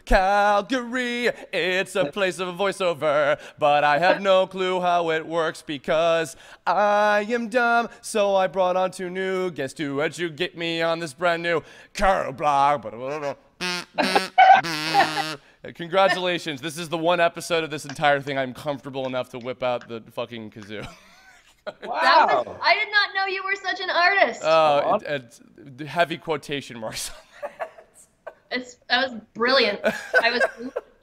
Calgary, it's a place of voiceover, but I have no clue how it works because I am dumb. So I brought on 2 new guests to educate me on this brand new Kirblog. Congratulations. This is the one episode of this entire thing I'm comfortable enough to whip out the fucking kazoo. Wow. I did not know you were such an artist. It's heavy quotation marks. That was brilliant.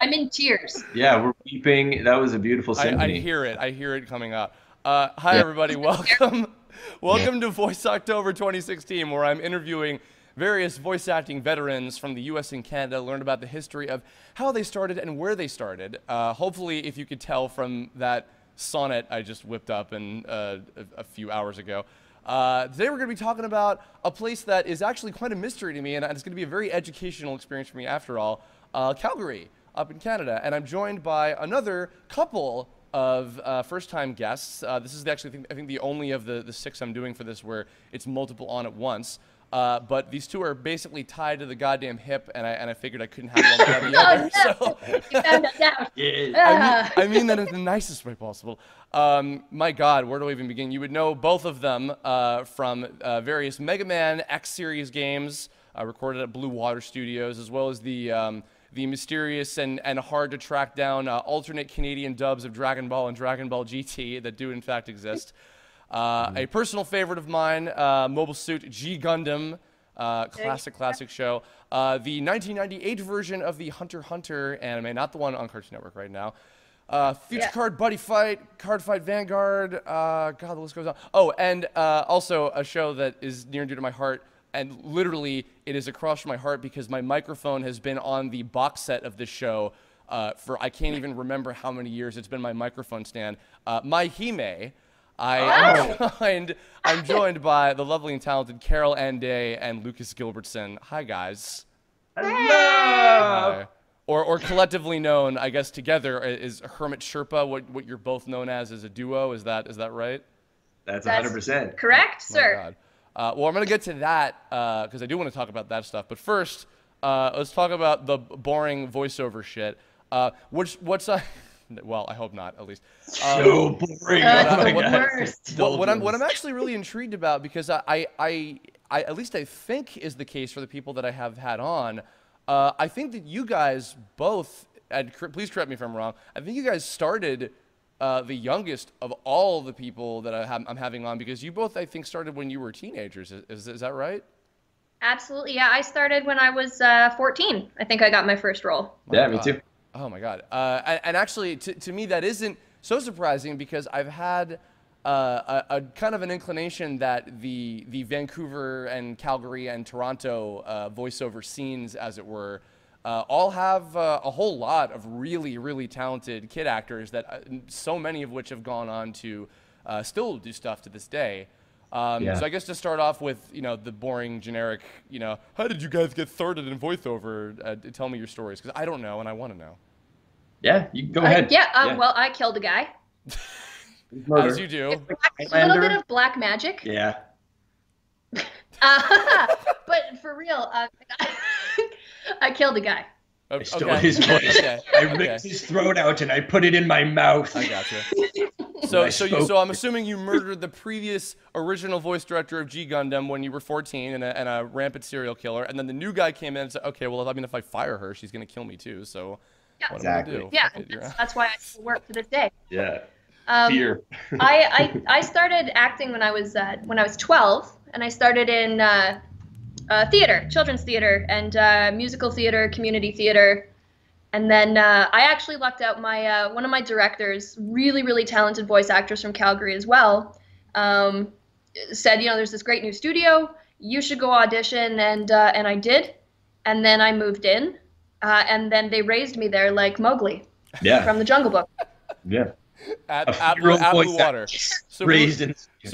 I'm in tears. Yeah, we're weeping. That was a beautiful symphony. I hear it. I hear it coming out. Hi, everybody. Welcome. Welcome to Voice October 2016, where I'm interviewing various voice acting veterans from the US and Canada, learn about the history of how they started and where they started. Hopefully, if you could tell from that sonnet I just whipped up a few hours ago. Today we're going to be talking about a place that is actually quite a mystery to me, and it's going to be a very educational experience for me after all, Calgary, up in Canada. And I'm joined by another couple of first-time guests. This is actually, I think the only of the 6 I'm doing for this where it's multiple on at once. But these 2 are basically tied to the goddamn hip, and I figured I couldn't have one without the other. Oh, no. You found us out. I mean that in the nicest way possible. My God, where do I even begin? You would know both of them from various Mega Man X series games recorded at Blue Water Studios, as well as the mysterious and hard to track down alternate Canadian dubs of Dragon Ball and Dragon Ball GT that do in fact exist. A personal favorite of mine, Mobile Suit G Gundam, classic show. The 1998 version of the Hunter x Hunter anime, not the one on Cartoon Network right now. Future Card Buddy Fight, Card Fight Vanguard, God, the list goes on. Oh, and also a show that is near and dear to my heart, and literally it is across from my heart because my microphone has been on the box set of this show for I can't even remember how many years it's been my microphone stand. My Hime. I'm joined by the lovely and talented Carol Ann Day and Lucas Gilbertson. Hi, guys. Hello. Or collectively known, I guess, together is Hermit Sherpa, what you're both known as a duo. Is that right? That's 100%. Correct, sir. My God. Well, I'm going to get to that because I do want to talk about that stuff. But first, let's talk about the boring voiceover shit. Well, I hope not, at least. So boring. What I'm actually really intrigued about, because I at least I think is the case for the people that I have had on, I think that you guys both, and please correct me if I'm wrong, I think you guys started the youngest of all the people that I'm having on, because you both, I think, started when you were teenagers. Is that right? Absolutely, yeah. I started when I was 14. I think I got my first role. Yeah, me too. Oh my God. And actually, to me, that isn't so surprising because I've had a kind of an inclination that the Vancouver and Calgary and Toronto voiceover scenes, as it were, all have a whole lot of really, really talented kid actors that so many of which have gone on to still do stuff to this day. So I guess to start off with, the boring, generic, how did you guys get started in voiceover? Tell me your stories, because I don't know and I want to know. Yeah, you go ahead. Well, I killed a guy. As you do. It's a little bit of black magic. Yeah. But for real, I killed a guy. I stole his voice. I ripped his throat out and I put it in my mouth. I gotcha. So I'm assuming you murdered the previous original voice director of G Gundam when you were 14 and a rampant serial killer, and then the new guy came in and said, okay, well, I mean, if I fire her, she's gonna kill me too. So what am I gonna do? Yeah, that's why I still work to this day. Yeah. Fear. I started acting when I was 12, and I started in theater, children's theater, and musical theater, community theater. And then I actually lucked out. One of my directors, really, really talented voice actress from Calgary as well, said, there's this great new studio. You should go audition, and I did. And then I moved in, and then they raised me there like Mowgli from the Jungle Book. Yeah. At Blue Water. So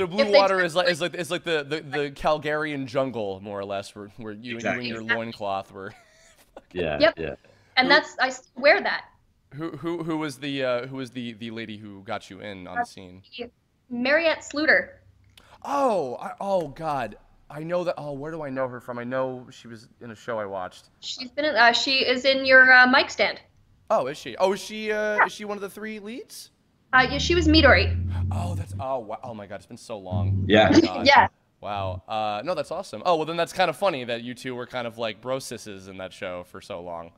Blue Water is like the Calgarian jungle, more or less, where you and your loincloth were. Yeah. And I still wear that. Who was the lady who got you in on the scene? Mariette Sluter. Oh God. I know that. Oh, where do I know her from? I know she was in a show I watched. She's been in, she is in your mic stand. Oh, is she? Oh, is she one of the three leads? Yeah, she was Midori. Oh, that's oh wow. Oh my God, it's been so long. Yeah. Oh my God. Yeah. Wow. No, that's awesome. Oh, well then that's kind of funny that you two were kind of like bro sisses in that show for so long.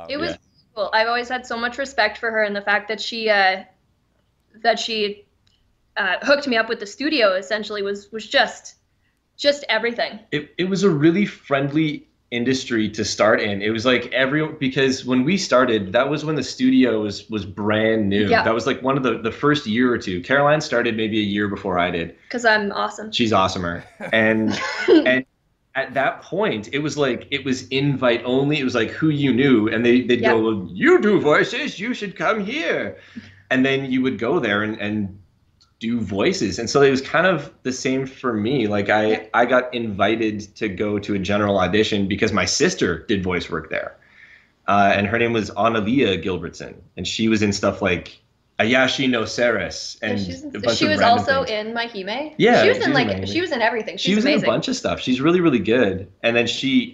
It was cool. I've always had so much respect for her, and the fact that she hooked me up with the studio essentially was just everything. It was a really friendly industry to start in. It was like because when we started, that was when the studio was brand new. Yeah. That was like one of the first year or two. Caroline started maybe a year before I did. Because I'm awesome. She's awesomer. And at that point, it was invite only. It was like who you knew, and they'd go, well, you do voices, you should come here. And then you would go there and do voices. And so it was kind of the same for me. Like I got invited to go to a general audition because my sister did voice work there. And her name was Analia Gilbertson. And she was in stuff like Ayashi no Ceres and a bunch she of was random also things. in My Hime. Yeah, she was in amazing. she was in everything. She was amazing. in a bunch of stuff. She's really, really good. And then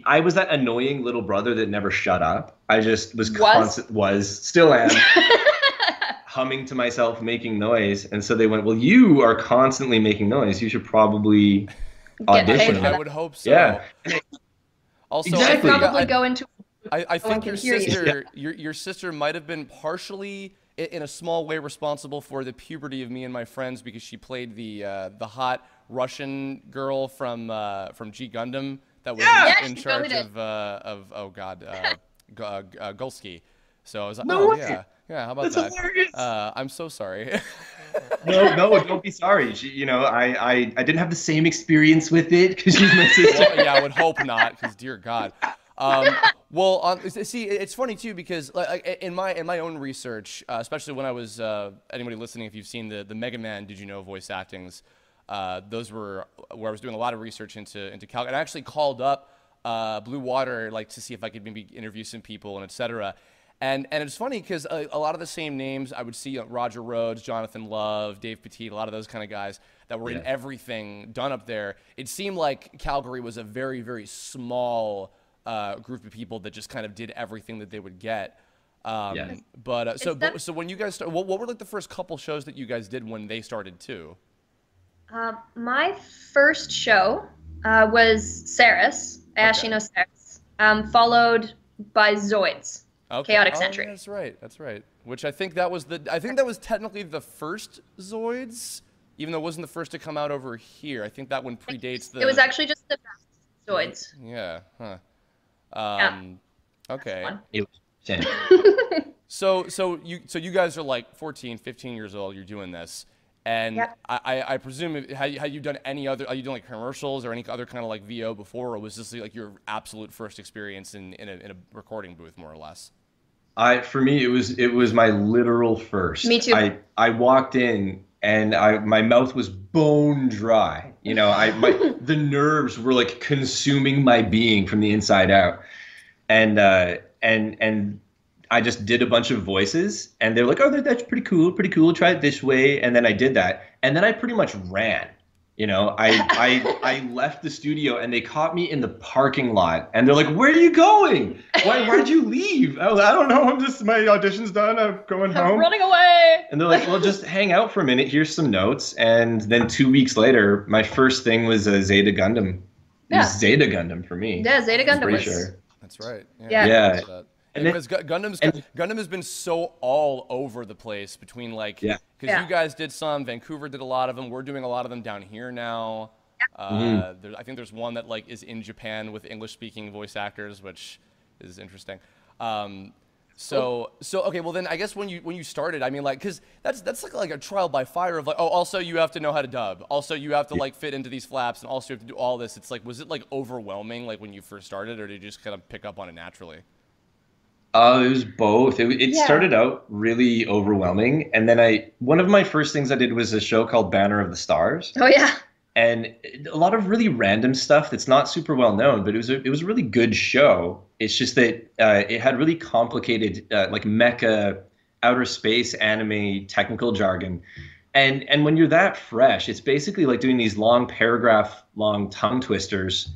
I was that annoying little brother that never shut up. I just still am. Humming to myself, making noise. And so they went, well, you are constantly making noise. You should probably audition. I would hope so. Yeah. Also, Exactly. Probably go into. I think can your hear you. sister, your sister might have been partially, in a small way, responsible for the puberty of me and my friends because she played the hot Russian girl from G Gundam that was in charge of oh God, Gulski. So I was like, No way. yeah. How about That's that? hilarious. I'm so sorry. No, don't be sorry. I didn't have the same experience with it because she's my sister. Well, yeah, I would hope not, because dear God. See, it's funny too because like in my own research, especially when I was anybody listening, if you've seen the Mega Man Did You Know voice actings, those were where I was doing a lot of research into Calgary. And I actually called up Blue Water like to see if I could maybe interview some people and etc. And it's funny because a lot of the same names I would see, Roger Rhodes, Jonathan Love, Dave Petit, a lot of those kind of guys that were in everything done up there. It seemed like Calgary was a very, very small group of people that just kind of did everything that they would get. But so when you guys started, what were like the first couple shows that you guys did when they started too? My first show was Ceres, Ayashi no Ceres, followed by Zoids. Okay. Chaotic Oh, Sentry. yeah, that's right. Which I think that was technically the first Zoids, even though it wasn't the first to come out over here. I think that one predates the. It was actually just the fastest Zoids. Yeah. Huh. Okay. It was So you guys are like 14, 15 years old. You're doing this, and I presume had you done any other? Are you doing like commercials or any other kind of like VO before, or was this like your absolute first experience in a recording booth, more or less? For me, it was my literal first. Me too. I walked in and my mouth was bone dry. The nerves were like consuming my being from the inside out, and I just did a bunch of voices, and they're like, "Oh, that's pretty cool. Try it this way." And then I did that, and then I pretty much ran. I left the studio, and they caught me in the parking lot, and they're like, "Where are you going? Why'd you leave?" I was like, "I don't know. My audition's done. I'm going home." I'm running away. And they're like, "Well, just hang out for a minute. Here's some notes." And then 2 weeks later, my first thing was a Zeta Gundam. It was Zeta Gundam for me. Yeah, Zeta Gundam was. Sure. That's right. Yeah. And because Gundam has been so all over the place between like, because you guys did some, Vancouver did a lot of them, we're doing a lot of them down here now. I think there's one that like is in Japan with English-speaking voice actors, which is interesting. So okay, well then I guess when you started, I mean like, because that's like a trial by fire of like, oh, also you have to know how to dub, also you have to like fit into these flaps, and also you have to do all this. It's like, was it like overwhelming like when you first started, or did you just kind of pick up on it naturally? It was both. It started out really overwhelming, and then one of my first things I did was a show called Banner of the Stars. Oh yeah. And a lot of really random stuff that's not super well known, but it was a really good show. It's just that it had really complicated like mecha, outer space anime technical jargon, And when you're that fresh, it's basically like doing these long paragraph long tongue twisters,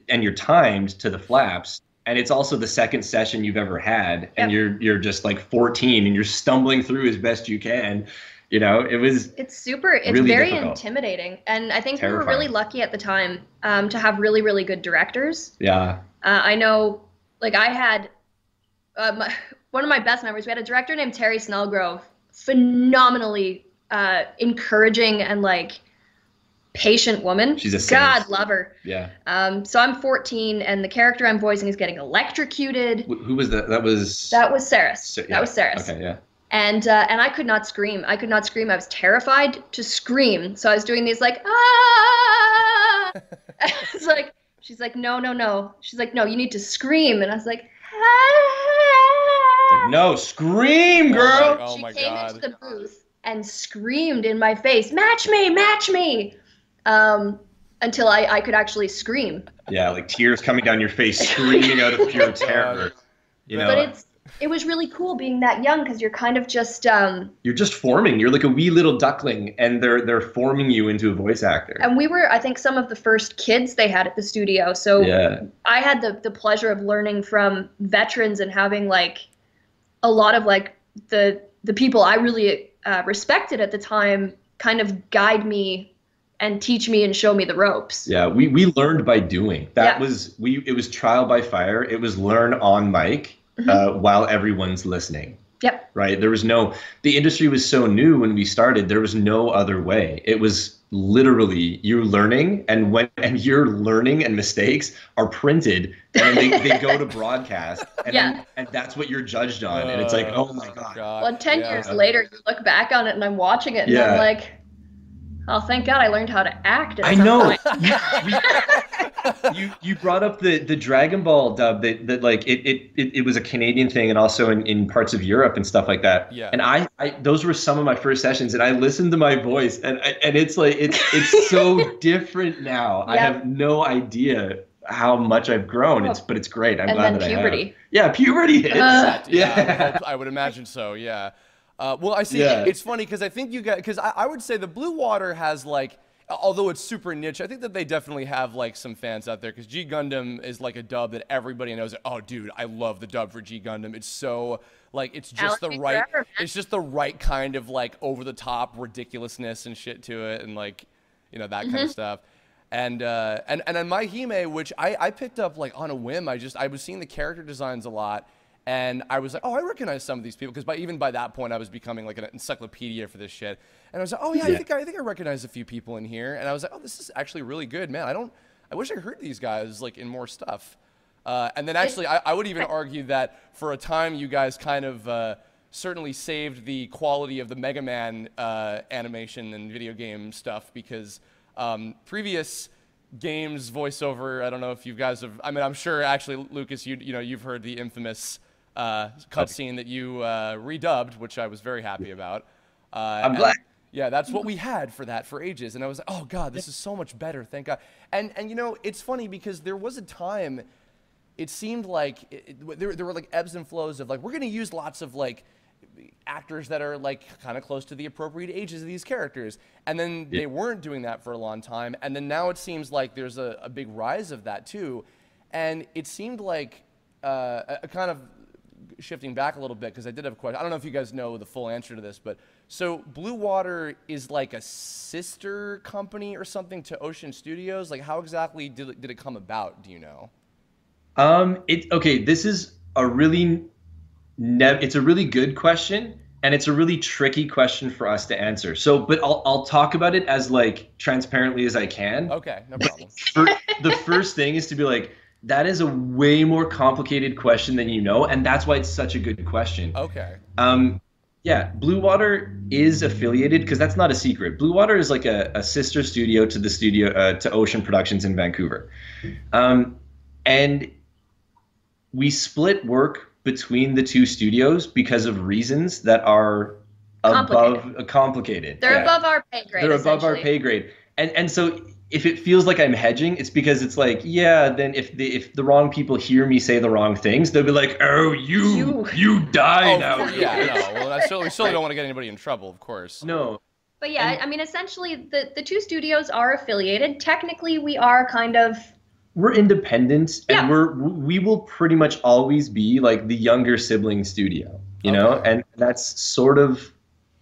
and you're timed to the flaps. And it's also the second session you've ever had, and Yep. you're just like 14 and you're stumbling through as best you can. It's really very difficult. intimidating. And I think we were Terrifying. really lucky at the time to have really, really good directors. Yeah. I know, like I had one of my best memories. We had a director named Terry Snellgrove, phenomenally encouraging and like patient woman. She's a saint. God love her. Yeah. So I'm 14, and the character I'm voicing is getting electrocuted. Who was that? That was Saris. Yeah. That was Saris. Okay, yeah. And I could not scream. I was terrified to scream. So I was doing these like ah. It's like she's like no no no. She's like no, you need to scream. And I was like ah. Like, no, scream, girl. Oh She my came God. into the booth and screamed in my face, match me, match me. Until I could actually scream. Yeah, like tears coming down your face, screaming out of pure terror. But it was really cool being that young, because you're kind of just you're just forming. You're like a wee little duckling, and they're forming you into a voice actor. and we were, I think, some of the first kids they had at the studio. So Yeah. I had the pleasure of learning from veterans and having like a lot of like the people I really respected at the time kind of guide me and teach me and show me the ropes. Yeah, we learned by doing. That Yeah. it was trial by fire. It was learn on mic while everyone's listening. Yep. Right? The industry was so new when we started, there was no other way. It was literally you learning, and your learning and mistakes are printed, and then they go to broadcast, and that's what you're judged on. And it's like, oh my God. Well, 10 years later, you look back on it and I'm watching it and I'm like, oh, thank God I learned how to act at I some know. point. You brought up the Dragon Ball dub that like it was a Canadian thing, and also in parts of Europe and stuff like that. Yeah. And I those were some of my first sessions, and I listened to my voice, and it's like it's so different now. I have no idea how much I've grown. But it's great. I'm glad that puberty. I have. Yeah, puberty hits. Yeah, I would imagine so. Yeah. Well, I see. Yeah. It's funny because I think you guys, because I would say the Blue Water has like, although it's super niche, I think that they definitely have like some fans out there, because G Gundam is like a dub that everybody knows. Oh, dude, I love the dub for G Gundam. It's so like it's just the right, it's just the right kind of like over the top ridiculousness and shit to it, and like that kind of stuff. And on My Hime, which I picked up like on a whim. I was seeing the character designs a lot. And I was like, oh, I recognize some of these people, because even by that point I was becoming like an encyclopedia for this shit. And I was like, oh yeah, I think I recognize a few people in here. And I was like, oh, this is actually really good, man. I wish I heard these guys like in more stuff. And then actually, I would even argue that for a time you guys kind of certainly saved the quality of the Mega Man animation and video game stuff, because previous games voiceover, I don't know if you guys have. I mean, I'm sure actually, Lucas, you've heard the infamous cutscene that you redubbed, which I was very happy about. I'm glad. Yeah, that's what we had for ages, and I was like, oh God, this is so much better, thank God. And it's funny because there was a time, it seemed like there were like ebbs and flows of like, we're gonna use lots of like actors that are like kind of close to the appropriate ages of these characters, and then they weren't doing that for a long time, and then now it seems like there's a big rise of that too. And it seemed like a kind of shifting back a little bit, because I did have a question. I don't know if you guys know the full answer to this, but so Blue Water is like a sister company or something to Ocean Studios. Like, how exactly did it come about? Do you know? This is a really it's a really good question, and it's a really tricky question for us to answer. So, but I'll talk about it as like transparently as I can. Okay, no problem. The first thing is to be like, that is a way more complicated question than you know, and that's why it's such a good question. Okay. Yeah, Blue Water is affiliated, because that's not a secret. Blue Water is like a sister studio to the studio to Ocean Productions in Vancouver, and we split work between the two studios because of reasons that are complicated. They're above our pay grade. They're above our pay grade, and so if it feels like I'm hedging, it's because it's like, yeah, then if the wrong people hear me say the wrong things, they'll be like, oh, you die now. Yeah, no. Well, we certainly don't want to get anybody in trouble, of course. No. But yeah, And I mean, essentially, the two studios are affiliated. Technically, we are kind of. we're independent, and Yeah. we will pretty much always be like the younger sibling studio, you know, Okay. and that's sort of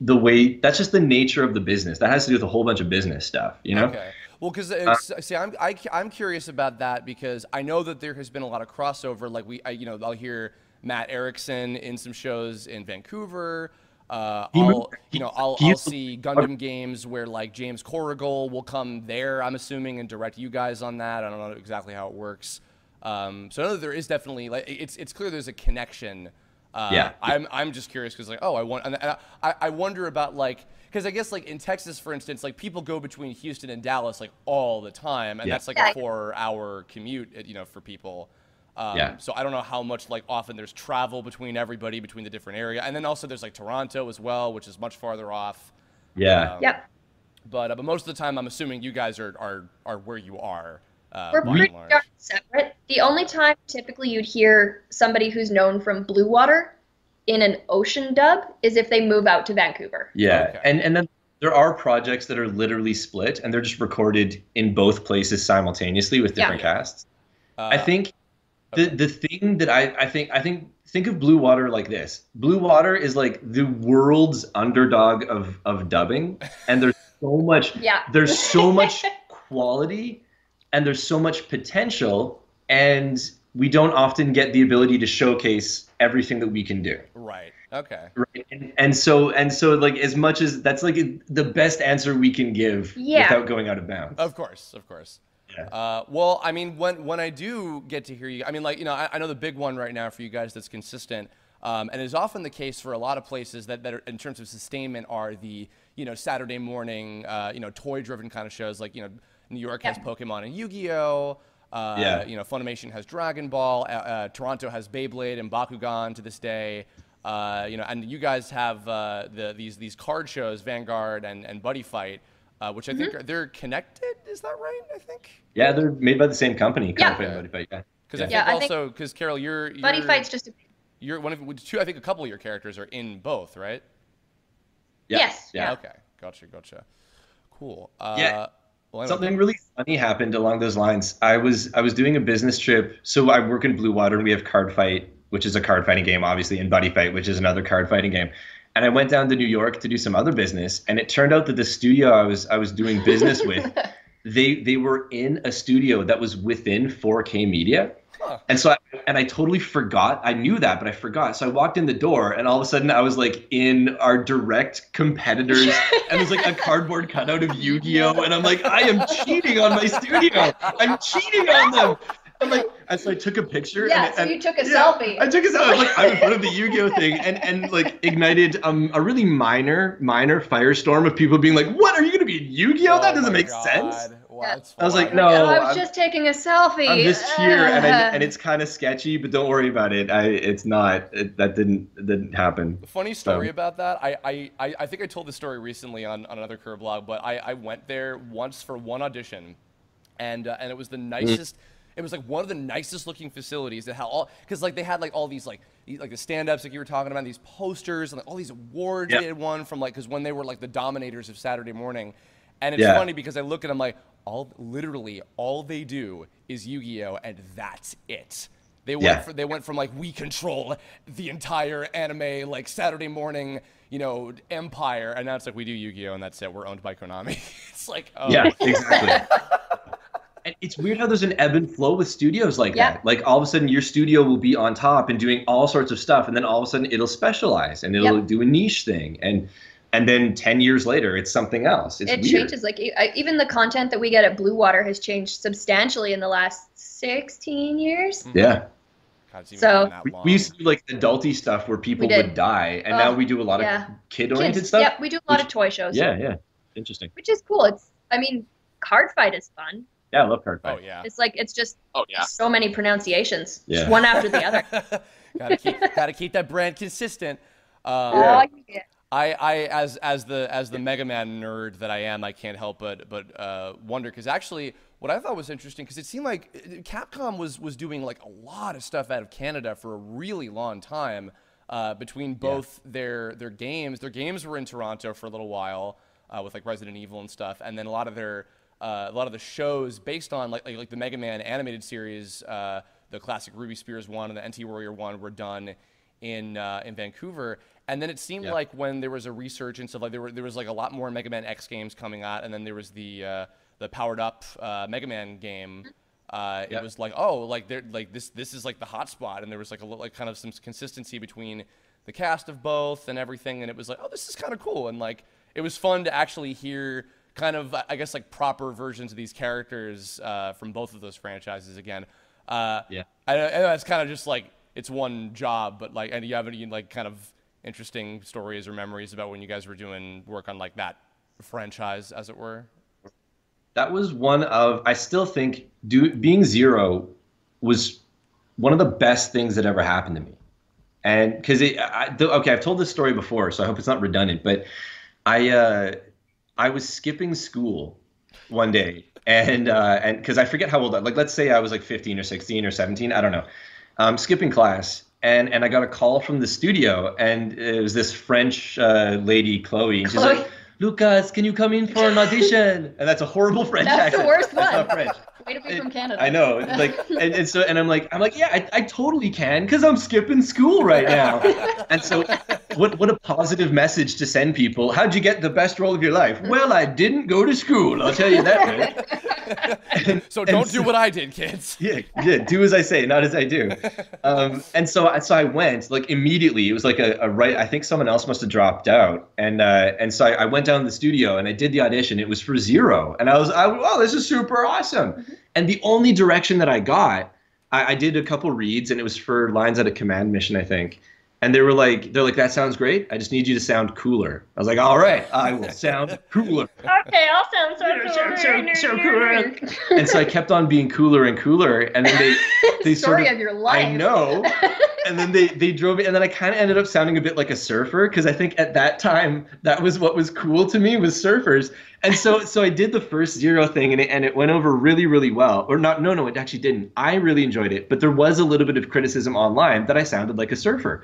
the way. That's just the nature of the business. That has to do with a whole bunch of business stuff, you know. Okay. Well, because Uh, see, I'm curious about that because I know that there has been a lot of crossover. Like I'll hear Matt Erickson in some shows in Vancouver. he moved. I'll see Gundam games where like James Corrigal will come there. I'm assuming and direct you guys on that. I don't know exactly how it works. So I know that there is definitely like it's clear there's a connection. Yeah. I'm just curious because like I wonder about like because I guess like in Texas for instance like people go between Houston and Dallas like all the time and Yeah. that's like a 4-hour commute for people. Yeah. So I don't know how much like often there's travel between everybody between the different area and then also there's like Toronto as well which is much farther off. Yeah. Yep. But most of the time I'm assuming you guys are where you are. We're by and pretty large. darn separate. The only time typically you'd hear somebody who's known from Blue Water in an ocean dub is if they move out to Vancouver. Yeah. Okay. And then there are projects that are literally split, and they're just recorded in both places simultaneously with different casts. I think the thing that I think of Blue Water like this. Blue Water is like the world's underdog of dubbing, and there's so much there's so much quality and there's so much potential, and we don't often get the ability to showcase everything that we can do. Right. Okay. Right. And so like as much as that's like the best answer we can give without going out of bounds. Of course. Yeah. Well, I mean, when I do get to hear you, I mean, like, I know the big one right now for you guys that's consistent, and is often the case for a lot of places that are, in terms of sustainment, are the, Saturday morning, toy-driven kind of shows. Like, New York has Pokemon and Yu-Gi-Oh! Funimation has Dragon Ball. Toronto has Beyblade and Bakugan to this day. And you guys have these card shows, Vanguard and Buddy Fight. Which I think they're connected. Is that right? I think. Yeah, they're made by the same company. Yeah. Buddy Fight. Yeah. Because I think also because Carol, you're Buddy Fight's just. You're one of two. I think a couple of your characters are in both, right? Yeah. Yes. Yeah. Okay. Gotcha. Cool. Yeah. Well, Something really funny happened along those lines. I was doing a business trip. So I work in Blue Water, and we have Card Fight, which is a card fighting game, obviously, and Buddy Fight, which is another card fighting game. And I went down to New York to do some other business, and it turned out that the studio I was doing business with, they were in a studio that was within 4K Media. Huh. And so I totally forgot. I knew that, but I forgot. So I walked in the door, and all of a sudden I was like in our direct competitors, and there's like a cardboard cutout of Yu-Gi-Oh! And I'm like, I am cheating on my studio. I'm cheating on them. I'm like, and so I took a picture. So you took a selfie. I took a selfie. Like I'm in front of the Yu-Gi-Oh thing, and like ignited a really minor firestorm of people being like, "What, are you gonna be in Yu-Gi-Oh? That doesn't make sense." Wow, that's I was like, fun. no, I was just taking a selfie. I'm just here, and it's kind of sketchy, but don't worry about it. It's not. That didn't happen. Funny story about that. I think I told this story recently on another Kirblog, but I went there once for one audition, and it was the nicest. It was like one of the nicest looking facilities that had all, because like they had like all these like the stand-ups like you were talking about, these posters and like all these awards they had won from like, because when they were like the dominators of Saturday morning. And it's funny because I look at them like literally all they do is Yu-Gi-Oh, and that's it. They went from like, we control the entire anime like Saturday morning empire, and now it's like, we do Yu-Gi-Oh, and that's it. We're owned by Konami. It's like, oh. Yeah, exactly. And it's weird how there's an ebb and flow with studios like that. Like all of a sudden your studio will be on top and doing all sorts of stuff, and then all of a sudden it'll specialize and it'll do a niche thing, and then 10 years later it's something else. It's it weird. changes. Like even the content that we get at Blue Water has changed substantially in the last 16 years. Yeah. God, it's even So- been that long. We used to do like adulty stuff where people would die, and now we do a lot of kid-oriented stuff. Yeah, we do a lot of toy shows. Yeah. Interesting. Which is cool. Card Fight is fun. Yeah, I love Card Fight. Oh yeah. It's just so many pronunciations, Yeah. just one after the other. gotta keep that brand consistent. Oh yeah. I as the Mega Man nerd that I am, I can't help but wonder, because actually what I thought was interesting, because it seemed like Capcom was doing like a lot of stuff out of Canada for a really long time, between both their games. Their games were in Toronto for a little while. with like Resident Evil and stuff, and then a lot of the shows based on like the Mega Man animated series, the classic Ruby Spears one and the NT Warrior one were done in Vancouver. And then it seemed like when there was a resurgence of like there was like a lot more Mega Man X games coming out, and then there was the powered up Mega Man game. It was like, oh, like this is like the hot spot, and there was like kind of some consistency between the cast of both and everything, and it was like, oh, this is kind of cool, and like it was fun to actually hear kind of, I guess, like proper versions of these characters from both of those franchises again. I know it's kind of just like it's one job, but like, and you have any like kind of interesting stories or memories about when you guys were doing work on like that franchise, as it were? That was one of, I still think being Zero was one of the best things that ever happened to me. And because okay, I've told this story before, so I hope it's not redundant, but I was skipping school one day, and because I forget how old, like let's say I was like 15 or 16 or 17, I don't know, skipping class, and I got a call from the studio, and it was this French lady, Chloe, and she's like, Lucas, can you come in for an audition? And that's a horrible French accent. That's the worst one. That's not French. Way to be from Canada. I know, like, and I'm like, yeah, I totally can, because I'm skipping school right now. And so, what a positive message to send people. How'd you get the best role of your life? Well, I didn't go to school, I'll tell you that. So don't do what I did, kids. Yeah, do as I say, not as I do. And so I went like immediately. It was like I think someone else must have dropped out, and so I went down to the studio and I did the audition. It was for Zero, and oh, this is super awesome. And the only direction that I got, I did a couple reads, and it was for lines at a command mission, I think. And they're like, that sounds great. I just need you to sound cooler. I was like, all right, I will sound cooler. Okay, I'll sound so cool. And so I kept on being cooler and cooler, and then they Story sort of, of your life. I know. And then they drove me, and then I kind of ended up sounding a bit like a surfer, because I think at that time that was what was cool to me, was surfers. And so I did the first Zero thing, and it went over really, really well. Or not, no, it actually didn't. I really enjoyed it, but there was a little bit of criticism online that I sounded like a surfer.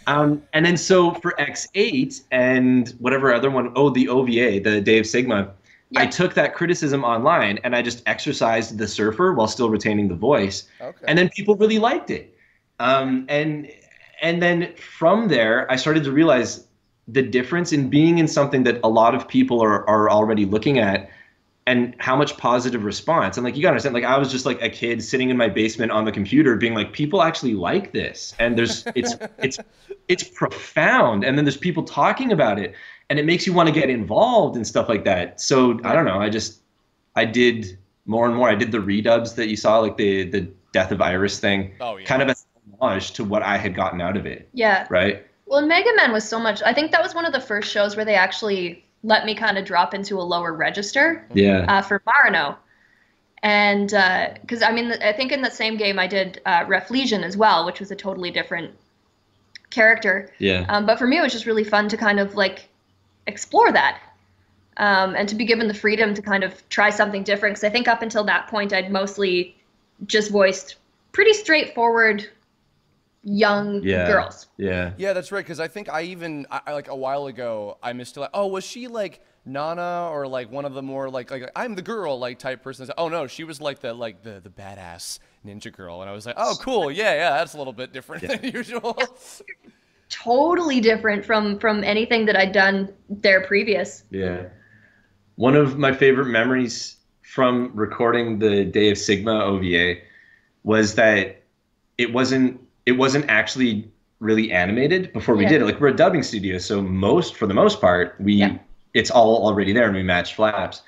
And then so for X8 and whatever other one, the OVA, the Day of Sigma, I took that criticism online and I just exercised the surfer while still retaining the voice. Okay. And then people really liked it. And then from there, I started to realize the difference in being in something that a lot of people are already looking at, and how much positive response. And like, you gotta understand, like I was just like a kid sitting in my basement on the computer being like, people actually like this. And it's profound. And then there's people talking about it, and it makes you want to get involved and stuff like that. So I don't know, I did more and more. I did the redubs that you saw, like the Death of Iris thing, kind of as an homage to what I had gotten out of it. Yeah. Right? Well, Mega Man was so much, I think that was one of the first shows where they actually let me kind of drop into a lower register for Marino. And because, I mean, I think in the same game I did Ref Legion as well, which was a totally different character. Yeah. But for me, it was just really fun to kind of like explore that and to be given the freedom to kind of try something different. Because I think up until that point, I'd mostly just voiced pretty straightforward young girls. Yeah, that's right. Because I think I like a while ago I missed like, oh, was she like Nana or like one of the more like I'm the girl like type person? Oh no, she was like the badass ninja girl, and I was like, oh cool, yeah, that's a little bit different than usual. Totally different from anything that I'd done there previous. Yeah, one of my favorite memories from recording the Day of Sigma OVA was that it wasn't actually really animated before we did it. Like, we're a dubbing studio, so for the most part, it's all already there and we matched flaps.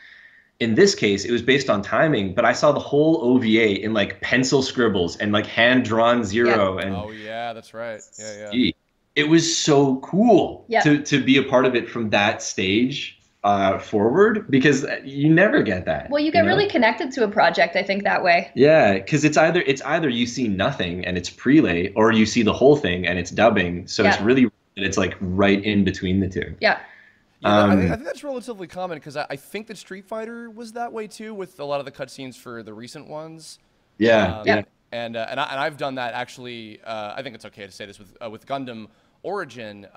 In this case, it was based on timing, but I saw the whole OVA in like pencil scribbles and like hand-drawn Zero. And oh yeah, that's right. Yeah. It was so cool to be a part of it from that stage forward, because you never get that. Well, you get really connected to a project, I think, that way. Yeah, because it's either you see nothing and it's prelay, or you see the whole thing and it's dubbing. So it's like right in between the two. Yeah. I think that's relatively common, because I think that Street Fighter was that way too, with a lot of the cutscenes for the recent ones. Yeah. And I've done that actually. I think it's okay to say this with Gundam Origin,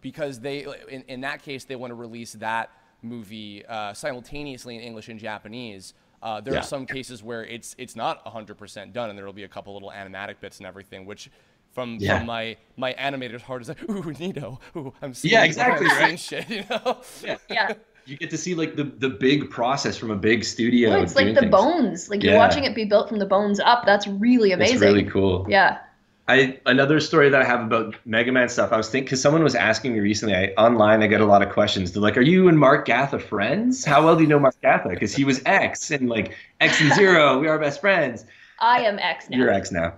because they in that case they want to release that movie simultaneously in English and Japanese. There Yeah. are some cases where it's not 100% done, and there will be a couple little animatic bits and everything, which from my animator's heart is like, ooh, Nito, ooh, I'm seeing, exactly, I'm seeing right? shit, you know? Yeah. You get to see like the big process from a big studio. Well, it's like doing the things. bones. Like you're watching it be built from the bones up. That's really amazing. It's really cool. Yeah. Another story that I have about Mega Man stuff, I was thinking, because someone was asking me recently, online I get a lot of questions. They're like, are you and Mark Gatha friends? How well do you know Mark Gatha? Because he was X, and like X and Zero, we are best friends. I am X now. You're X now.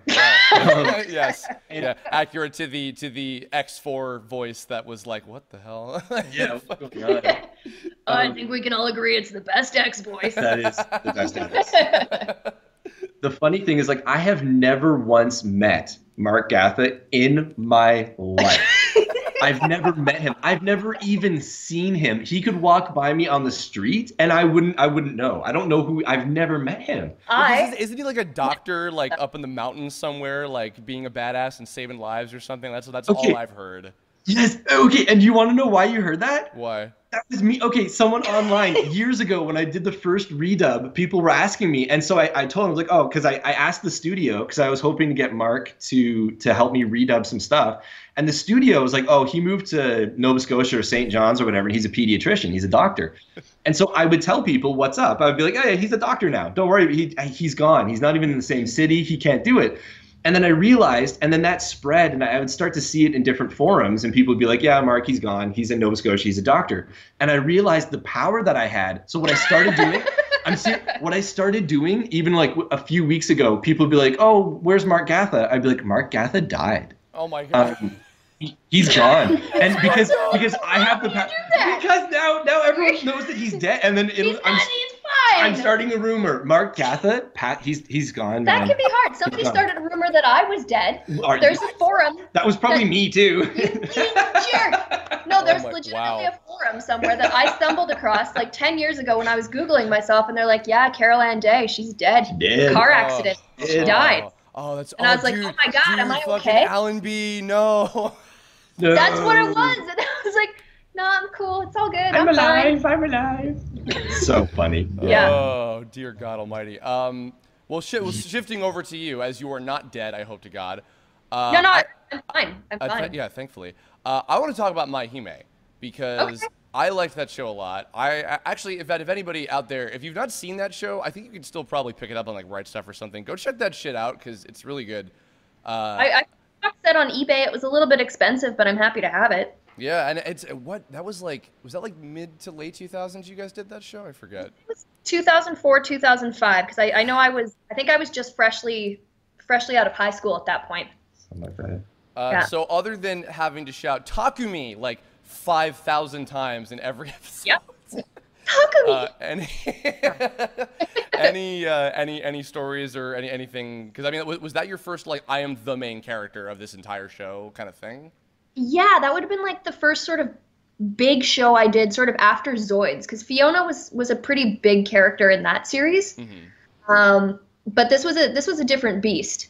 Yes. Yeah. Accurate to the X4 voice that was like, what the hell? Yeah. What's going on? I think we can all agree it's the best X voice. That is the best X. The funny thing is, like, I have never once met Mark Gatha in my life. I've never met him. I've never even seen him. He could walk by me on the street and I wouldn't know. I don't know who. I've never met him. Isn't he like a doctor, like up in the mountains somewhere, like being a badass and saving lives or something? That's Okay. all I've heard. Yes. Okay. And you want to know why you heard that? Why? That was me. Okay, someone online years ago when I did the first redub, people were asking me, and so I told them, I was like, oh, because I asked the studio, because I was hoping to get Mark to help me redub some stuff, and the studio was like, oh, he moved to Nova Scotia or St. John's or whatever, and he's a pediatrician, he's a doctor, and so I would tell people what's up. I would be like, oh yeah, he's a doctor now. Don't worry, he's gone. He's not even in the same city. He can't do it. And then I realized, and then that spread, and I would start to see it in different forums, and people would be like, yeah, Mark, he's gone. He's in Nova Scotia. He's a doctor. And I realized the power that I had. So what I started doing, what I started doing, even like a few weeks ago, people would be like, oh, where's Mark Gatha? I'd be like, Mark Gatha died. Oh my God. He's gone. And because I have the power. Because now everyone knows that he's dead. And then He's fine. I'm starting a rumor. Mark Gatha, he's gone. That man. can be hard. Somebody started a rumor that I was dead. There's a forum. That was probably me too. You jerk. No, there's legitimately a forum somewhere that I stumbled across like 10 years ago when I was Googling myself, and they're like, yeah, Carol Ann Day, she's dead. Dead. Car accident. She died. Oh, that's. And I was like, dude, oh my God, dude, am I fucking okay? Alan B. No. No. That's what it was. And I was like, no, I'm cool. It's all good. I'm alive. I'm alive. So funny. Yeah. Oh, dear God Almighty. Well, shifting over to you, as you are not dead, I hope to God. No, I'm fine. I'm fine. Yeah, thankfully. I want to talk about My Hime, because I liked that show a lot. I actually, if anybody out there, if you've not seen that show, I think you can still probably pick it up on like Right Stuff or something. Go check that shit out, because it's really good. I said on eBay it was a little bit expensive, but I'm happy to have it. Yeah, and it's was that like mid to late 2000s you guys did that show? I forget. It was 2004, 2005, because I know I think I was just freshly out of high school at that point. Something like that. So other than having to shout Takumi like 5,000 times in every episode. Yep. Takumi. Any stories or anything? Because I mean, was that your first like I am the main character of this entire show kind of thing? Yeah, that would have been like the first sort of big show I did sort of after Zoids, because Fiona was a pretty big character in that series. Mm-hmm. But this was a different beast.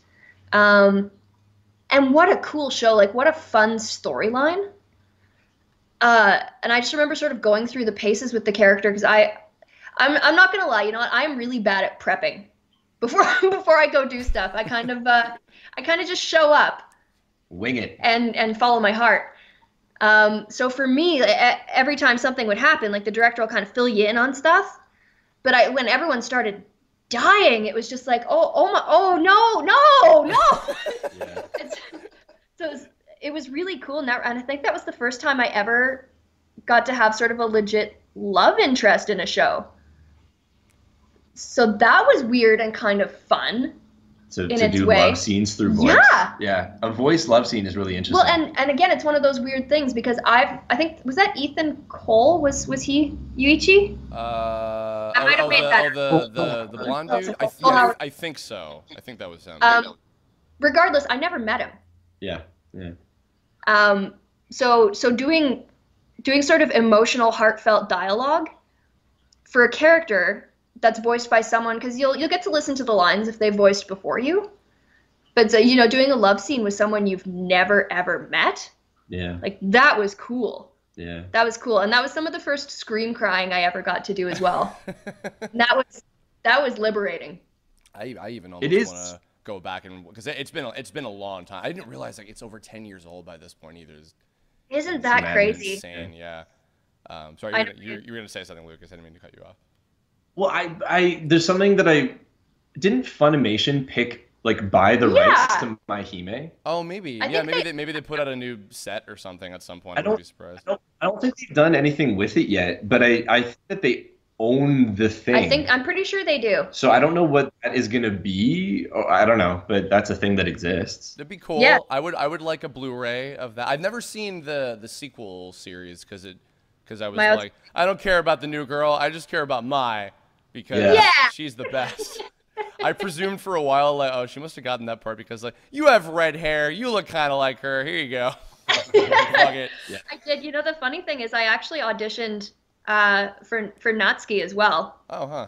And what a cool show, like what a fun storyline. And I just remember sort of going through the paces with the character, because I'm not gonna lie, you know what? I'm really bad at prepping. Before I go do stuff, I kind of just show up. Wing it. And follow my heart. So for me, every time something would happen, like the director will kind of fill you in on stuff. But when everyone started dying, it was just like, no. Yeah. It was really cool. And I think that was the first time I ever got to have sort of a legit love interest in a show. So that was weird and kind of fun. To do love scenes through voice. Yeah. A voice love scene is really interesting. Well, and again, it's one of those weird things, because I think, was that Ethan Cole? Was he Yuichi? I might have made that. The blonde dude? I think so. I think that was him. Regardless, I never met him. Yeah. So doing sort of emotional, heartfelt dialogue for a character that's voiced by someone, because you'll get to listen to the lines if they voiced before you, but so, doing a love scene with someone you've never ever met, like that was cool. Yeah. That was cool, and that was some of the first scream crying I ever got to do as well. And that was liberating. I even It almost want is. to go back and because it's been a long time. I didn't realize like it's over 10 years old by this point either. Isn't that madness. crazy? Insane, yeah. Sorry, I- you were gonna say something, Lucas. I didn't mean to cut you off. Well, there's something that didn't Funimation pick like buy the rights Yeah. to My Hime? Oh, maybe. I Yeah, think maybe they put out a new set or something at some point. I I wouldn't don't be surprised. I don't think they've done anything with it yet, but I think that they own the thing. I'm pretty sure they do. So I don't know what that is gonna be. Or I don't know, but that's a thing that exists. That'd be cool. Yeah. I would like a Blu-ray of that. I've never seen the sequel series because I was My like, I don't care about the new girl. I just care about Mai because Yeah. she's the best. I presumed for a while like, oh, she must have gotten that part because like you have red hair, you look kind of like her. Here you go. Fuck it. Yeah. I did. You know, the funny thing is, I actually auditioned for Natsuki as well. Oh, huh.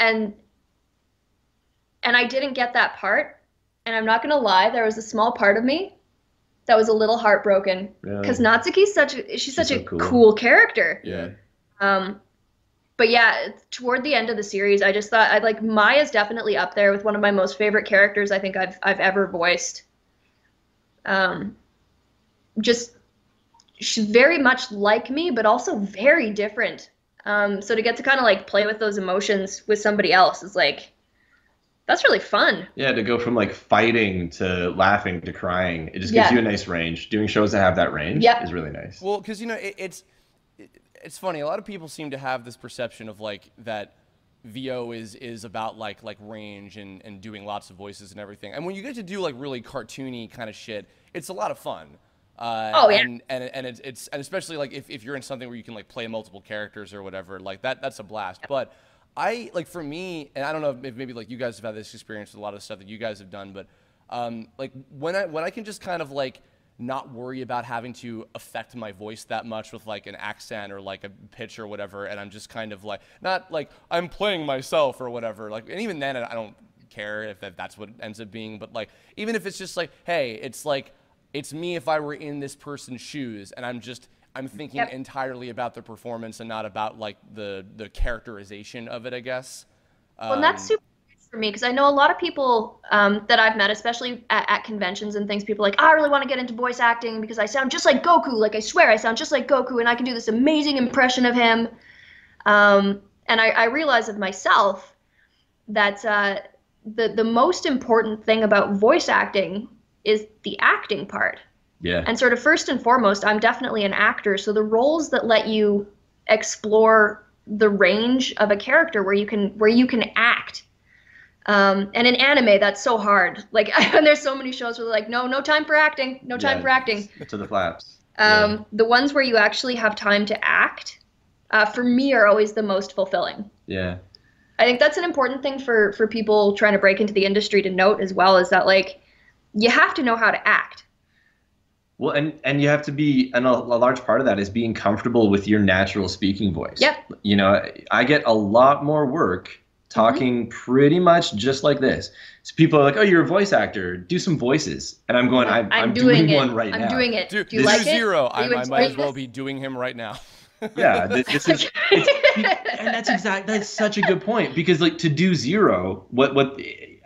And I didn't get that part. And I'm not gonna lie, there was a small part of me that was a little heartbroken Really? because Natsuki's she's such so a cool. cool character. Yeah. But yeah, toward the end of the series, I just thought I'd like Maya's definitely up there with one of my most favorite characters I think I've ever voiced. Just she's very much like me, but also very different. So to get to kind of like play with those emotions with somebody else is like that's really fun. Yeah, to go from like fighting to laughing to crying, it just gives Yeah. you a nice range. Doing shows that have that range Yep. is really nice. Well, because you know it's funny. A lot of people seem to have this perception of like that VO is about like range and doing lots of voices and everything. And when you get to do like really cartoony kind of shit, it's a lot of fun. Oh, yeah. And it's and especially like if you're in something where you can like play multiple characters or whatever, like that's a blast. But I like for me, and I don't know if maybe like you guys have had this experience with a lot of stuff that you guys have done, but like when I can just kind of like not worry about having to affect my voice that much with like an accent or like a pitch or whatever, and I'm just kind of like not like I'm playing myself or whatever. Like, and even then I don't care if that's what it ends up being. But like even if it's just like, hey, it's like it's me if I were in this person's shoes, and I'm thinking Yep. entirely about the performance and not about like the characterization of it, I guess. Well, and that's super nice for me because I know a lot of people that I've met, especially at conventions and things, people are like, I really want to get into voice acting because I sound just like Goku. Like, I swear I sound just like Goku and I can do this amazing impression of him. And I realize of myself that the most important thing about voice acting is the acting part. Yeah. And sort of first and foremost, I'm definitely an actor. So the roles that let you explore the range of a character where you can act. And in anime, that's so hard. Like, and there's so many shows where they're like, no time for acting, no time for acting. To the flaps. The ones where you actually have time to act, for me, are always the most fulfilling. Yeah. I think that's an important thing for people trying to break into the industry to note as well, is that like you have to know how to act. Well, and you have to be, and a large part of that is being comfortable with your natural speaking voice. Yep. You know, I get a lot more work talking pretty much just like this. So people are like, "Oh, you're a voice actor. Do some voices." And I'm going, "I'm doing it. one right now." I'm doing it. Dude, Do you this like is it? Zero. Are you I might as enjoying well this? be doing him right now. Yeah, this is, and that's such a good point, because like to do Zero, what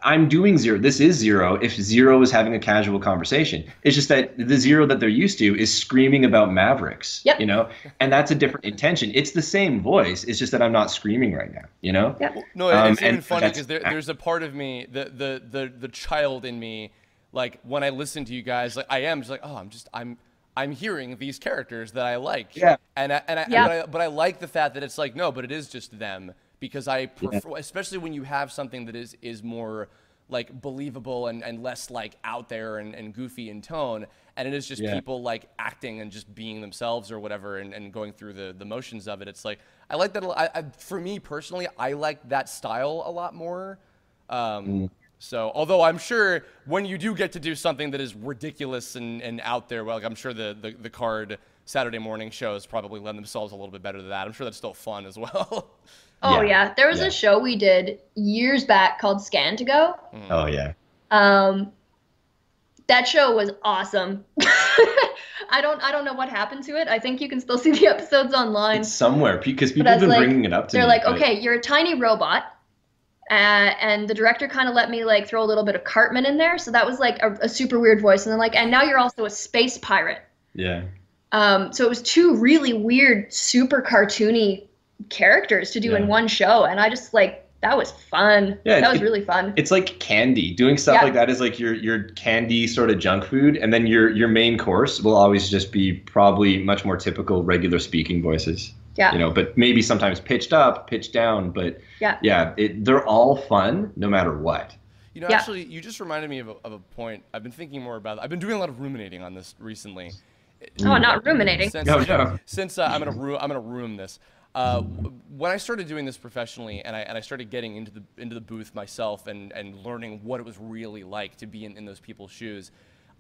I'm doing Zero, this is Zero. If Zero is having a casual conversation, it's just that the Zero that they're used to is screaming about Mavericks. Yep. You know, and that's a different intention. It's the same voice. It's just that I'm not screaming right now. You know. Yep. No, it's even and funny that's- because there's a part of me, the child in me, like when I listen to you guys, like I am just like, oh, I'm hearing these characters that I like. Yeah. But I like the fact that it's like, no, but it is just them, because I prefer, especially when you have something that is more like believable and less like out there and goofy in tone, and it is just people like acting and just being themselves or whatever and going through the motions of it. It's like I like that. For me personally, I like that style a lot more. So, although I'm sure when you do get to do something that is ridiculous and out there, well, like I'm sure the card Saturday morning shows probably lend themselves a little bit better to that. I'm sure that's still fun as well. Oh Yeah. yeah, there was Yeah. a show we did years back called Scan to Go. Oh yeah. That show was awesome. I don't know what happened to it. I think you can still see the episodes online. It's somewhere because people have been bringing it up to me. They're like, okay, you're a tiny robot. And the director kind of let me like throw a little bit of Cartman in there. So that was like a super weird voice. And then like, and now you're also a space pirate. Yeah. So it was two really weird, super cartoony characters to do in one show. And I just like, that was fun. Yeah, that was really fun. It's like candy. Doing stuff like that is like your candy sort of junk food. And then your main course will always just be probably much more typical regular speaking voices. Yeah. You know, but maybe sometimes pitched up, pitched down. But they're all fun no matter what. You know, actually, you just reminded me of a point. I've been thinking more about. I've been doing a lot of ruminating on this recently. Oh, not ruminating. Since I'm gonna ruin this. When I started doing this professionally, and I started getting into the booth myself and learning what it was really like to be in those people's shoes,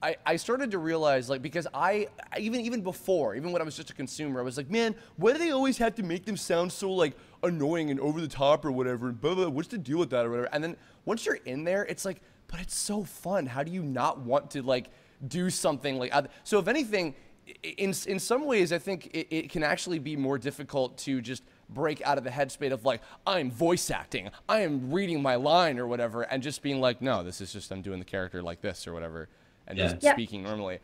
I started to realize, like, because I even before, even when I was just a consumer, I was like, man, why do they always have to make them sound so like annoying and over the top or whatever? Blah, blah, what's the deal with that or whatever? And then once you're in there, it's like, but it's so fun. How do you not want to like do something like? So if anything, in some ways, I think it can actually be more difficult to just break out of the headspace of like, I'm voice acting, I am reading my line or whatever, and just being like, no, this is just I'm doing the character like this or whatever, and just speaking normally.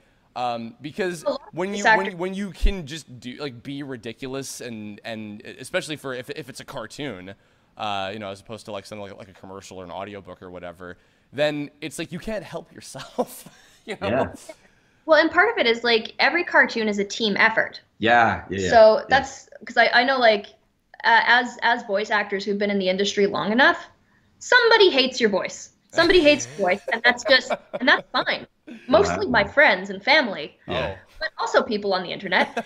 Because when you can just do like be ridiculous and especially for if it's a cartoon, you know, as opposed to like something like a commercial or an audiobook or whatever, then it's like you can't help yourself. You know. Yeah. Well, and part of it is like every cartoon is a team effort. Yeah. So that's because I know like as voice actors who've been in the industry long enough, somebody hates your voice. Somebody hates your voice, and that's fine. Mostly my friends and family, but also people on the internet.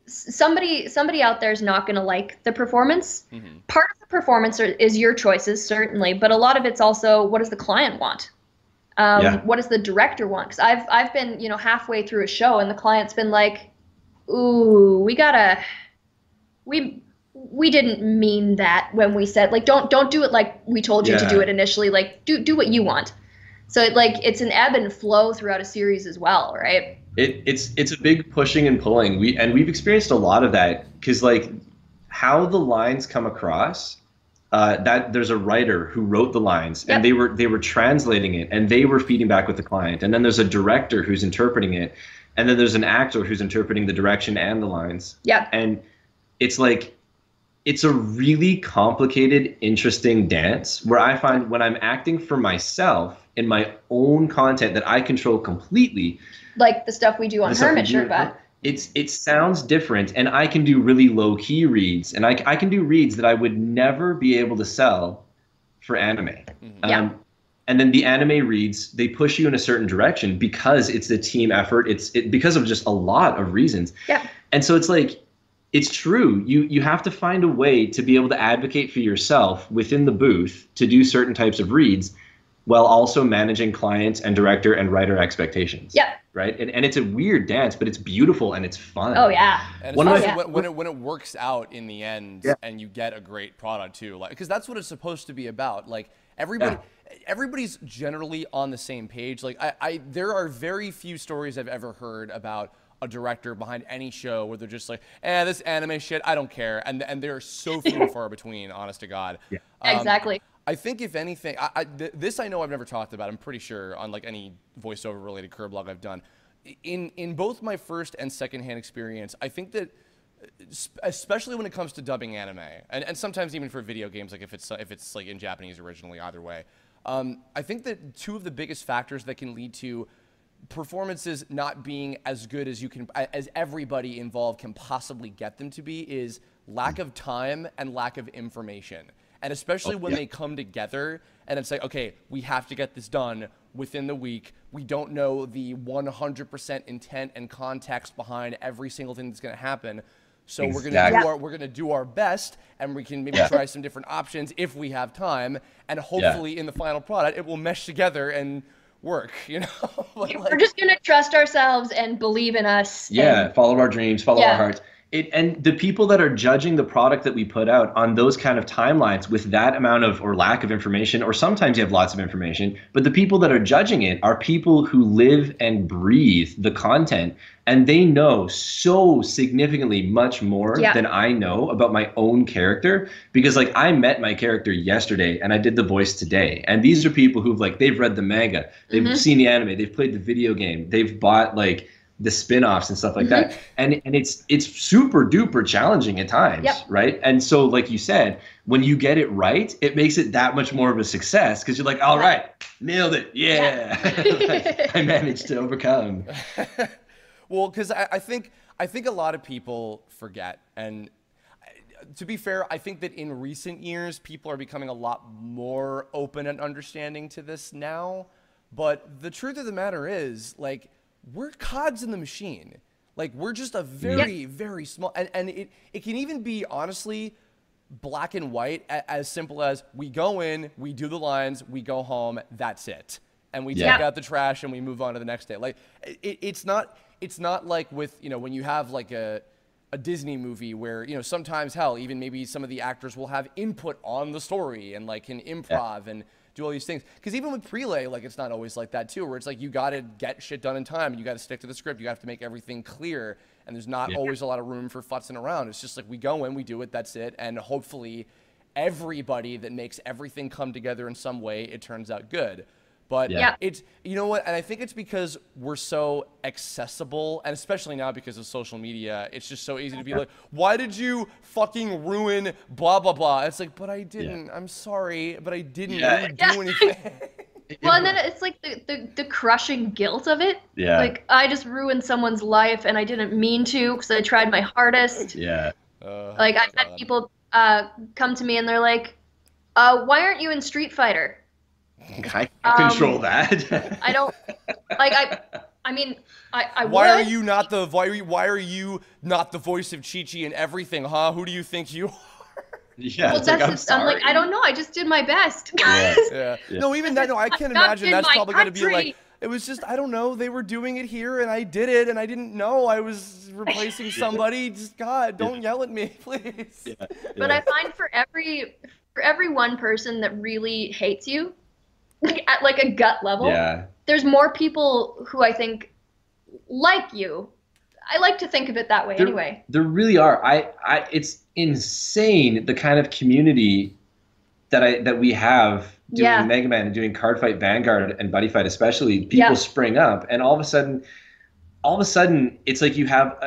Somebody out there is not going to like the performance. Mm-hmm. Part of the performance is your choices, certainly, but a lot of it's also what does the client want. What does the director want? Because I've been, you know, halfway through a show and the client's been like, "Ooh, we didn't mean that when we said like don't do it like we told you to do it initially. Like do what you want." So it's an ebb and flow throughout a series as well, right? It's a big pushing and pulling. We've experienced a lot of that because like how the lines come across. That there's a writer who wrote the lines and they were translating it and they were feeding back with the client, and then there's a director who's interpreting it, and then there's an actor who's interpreting the direction and the lines. And it's like it's a really complicated, interesting dance where I find when I'm acting for myself in my own content that I control completely, like the stuff we do on Hermit Sherpa. It sounds different, and I can do really low-key reads, and I can do reads that I would never be able to sell for anime. Mm-hmm. And then the anime reads, they push you in a certain direction because it's a team effort. It's because of just a lot of reasons. Yeah. And so it's like, it's true. You have to find a way to be able to advocate for yourself within the booth to do certain types of reads while also managing clients and director and writer expectations. Yep. Right? And it's a weird dance, but it's beautiful and it's fun. Oh, yeah. And when it works out in the end and you get a great product too, like, because that's what it's supposed to be about. Like everybody's generally on the same page. Like there are very few stories I've ever heard about a director behind any show where they're just like, this anime shit, I don't care. And they're so few and far between, honest to God. Yeah. Exactly. I think if anything, this I know I've never talked about. I'm pretty sure on like any voiceover related Kirblog I've done. In both my first and secondhand experience, I think that especially when it comes to dubbing anime, and sometimes even for video games, like if it's like in Japanese originally, either way, I think that two of the biggest factors that can lead to performances not being as good as as everybody involved can possibly get them to be is lack of time and lack of information. And especially when they come together and it's like, okay, we have to get this done within the week. We don't know the 100% intent and context behind every single thing that's going to happen. So we're going to do our best, and we can maybe try some different options if we have time. And hopefully in the final product, it will mesh together and work, you know? We're just going to trust ourselves and believe in us. Yeah, follow our dreams, follow our hearts. And the people that are judging the product that we put out on those kind of timelines with that amount of or lack of information, or sometimes you have lots of information, but the people that are judging it are people who live and breathe the content, and they know so significantly much more than I know about my own character, because like I met my character yesterday and I did the voice today, and these are people who've like, they've read the manga, they've seen the anime, they've played the video game, they've bought like the spin-offs and stuff like that. And it's super duper challenging at times, right? And so like you said, when you get it right, it makes it that much more of a success, because you're like, all right, nailed it. Yeah. Like, I managed to overcome. Well, because I think a lot of people forget, and to be fair, I think that in recent years, people are becoming a lot more open and understanding to this now. But the truth of the matter is, like, we're cogs in the machine. Like, we're just a very, very small, and it can even be, honestly, black and white, as simple as we go in, we do the lines, we go home, that's it. And we take out the trash and we move on to the next day. Like, it's not like with, you know, when you have like a Disney movie where, you know, sometimes, hell, even maybe some of the actors will have input on the story and like can improv and do all these things. Because even with Prelay, like, it's not always like that too, where it's like you got to get shit done in time. You got to stick to the script. You have to make everything clear. And there's not always a lot of room for futzing around. It's just like we go in, we do it, that's it. And hopefully everybody that makes everything come together in some way, it turns out good. But it's, you know what, and I think it's because we're so accessible, and especially now because of social media, it's just so easy to be like, why did you fucking ruin blah, blah, blah? It's like, but I didn't. I'm sorry, but I didn't really do anything. Well, and then it's like the crushing guilt of it. Yeah. Like, I just ruined someone's life, and I didn't mean to because I tried my hardest. Like, I've had people come to me, and they're like, why aren't you in Street Fighter? I control that. I don't like. I mean, I why would. are you not the why are you not the voice of Chi-Chi and everything, huh? Who do you think you are? Yeah, well, that's I'm like, I don't know. I just did my best. No, even that. No, I can't imagine. That's probably going to be like. It was just, I don't know. They were doing it here, and I did it, and I didn't know I was replacing somebody. Just God, don't yell at me, please. But I find for every one person that really hates you, like at like a gut level, there's more people who I think like you. I like to think of it that way anyway. There really are. It's insane the kind of community that we have doing Mega Man and doing Card Fight Vanguard and Buddy Fight especially. People spring up, and all of a sudden it's like you have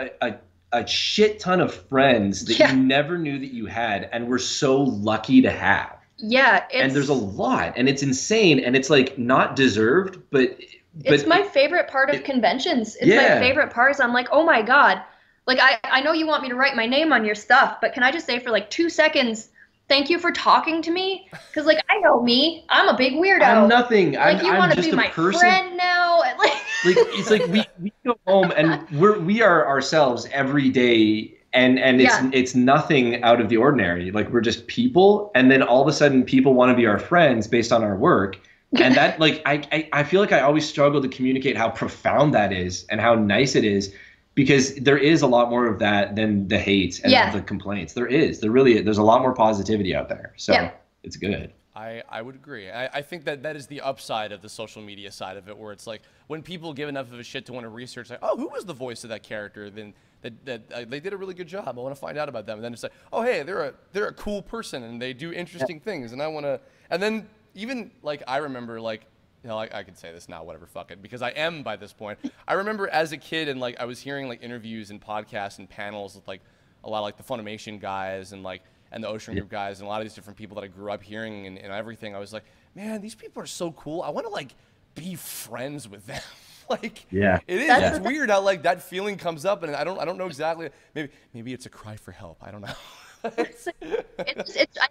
a shit ton of friends that you never knew that you had, and we're so lucky to have. And there's a lot, and it's insane, and it's like not deserved, but it's my favorite part of conventions. It's my favorite part is I'm like, oh my God, like I know you want me to write my name on your stuff, but can I just say for like 2 seconds, thank you for talking to me? Because like I know me, I'm a big weirdo. I'm nothing. Like you want to be my friend now? Like it's like we go home and we are ourselves every day. And it's nothing out of the ordinary. Like we're just people, and then all of a sudden people want to be our friends based on our work. And that like I feel like I always struggle to communicate how profound that is and how nice it is, because there is a lot more of that than the hate and the complaints. There's a lot more positivity out there. So it's good. I would agree. I think that is the upside of the social media side of it, where it's like when people give enough of a shit to want to research, like, oh, who was the voice of that character? Then they did a really good job. I want to find out about them. And then it's like, oh, hey, they're a cool person and they do interesting things, and I want to. And then even like I remember, like, you know, I could say this now, whatever, fuck it, because I am by this point. I remember as a kid, and like I was hearing like interviews and podcasts and panels with like a lot of like the Funimation guys and like and the Ocean Group guys and a lot of these different people that I grew up hearing and everything. I was like, man, these people are so cool. I want to like be friends with them. Like, it is. It's weird how like that feeling comes up, and I don't know exactly. Maybe it's a cry for help. I don't know. I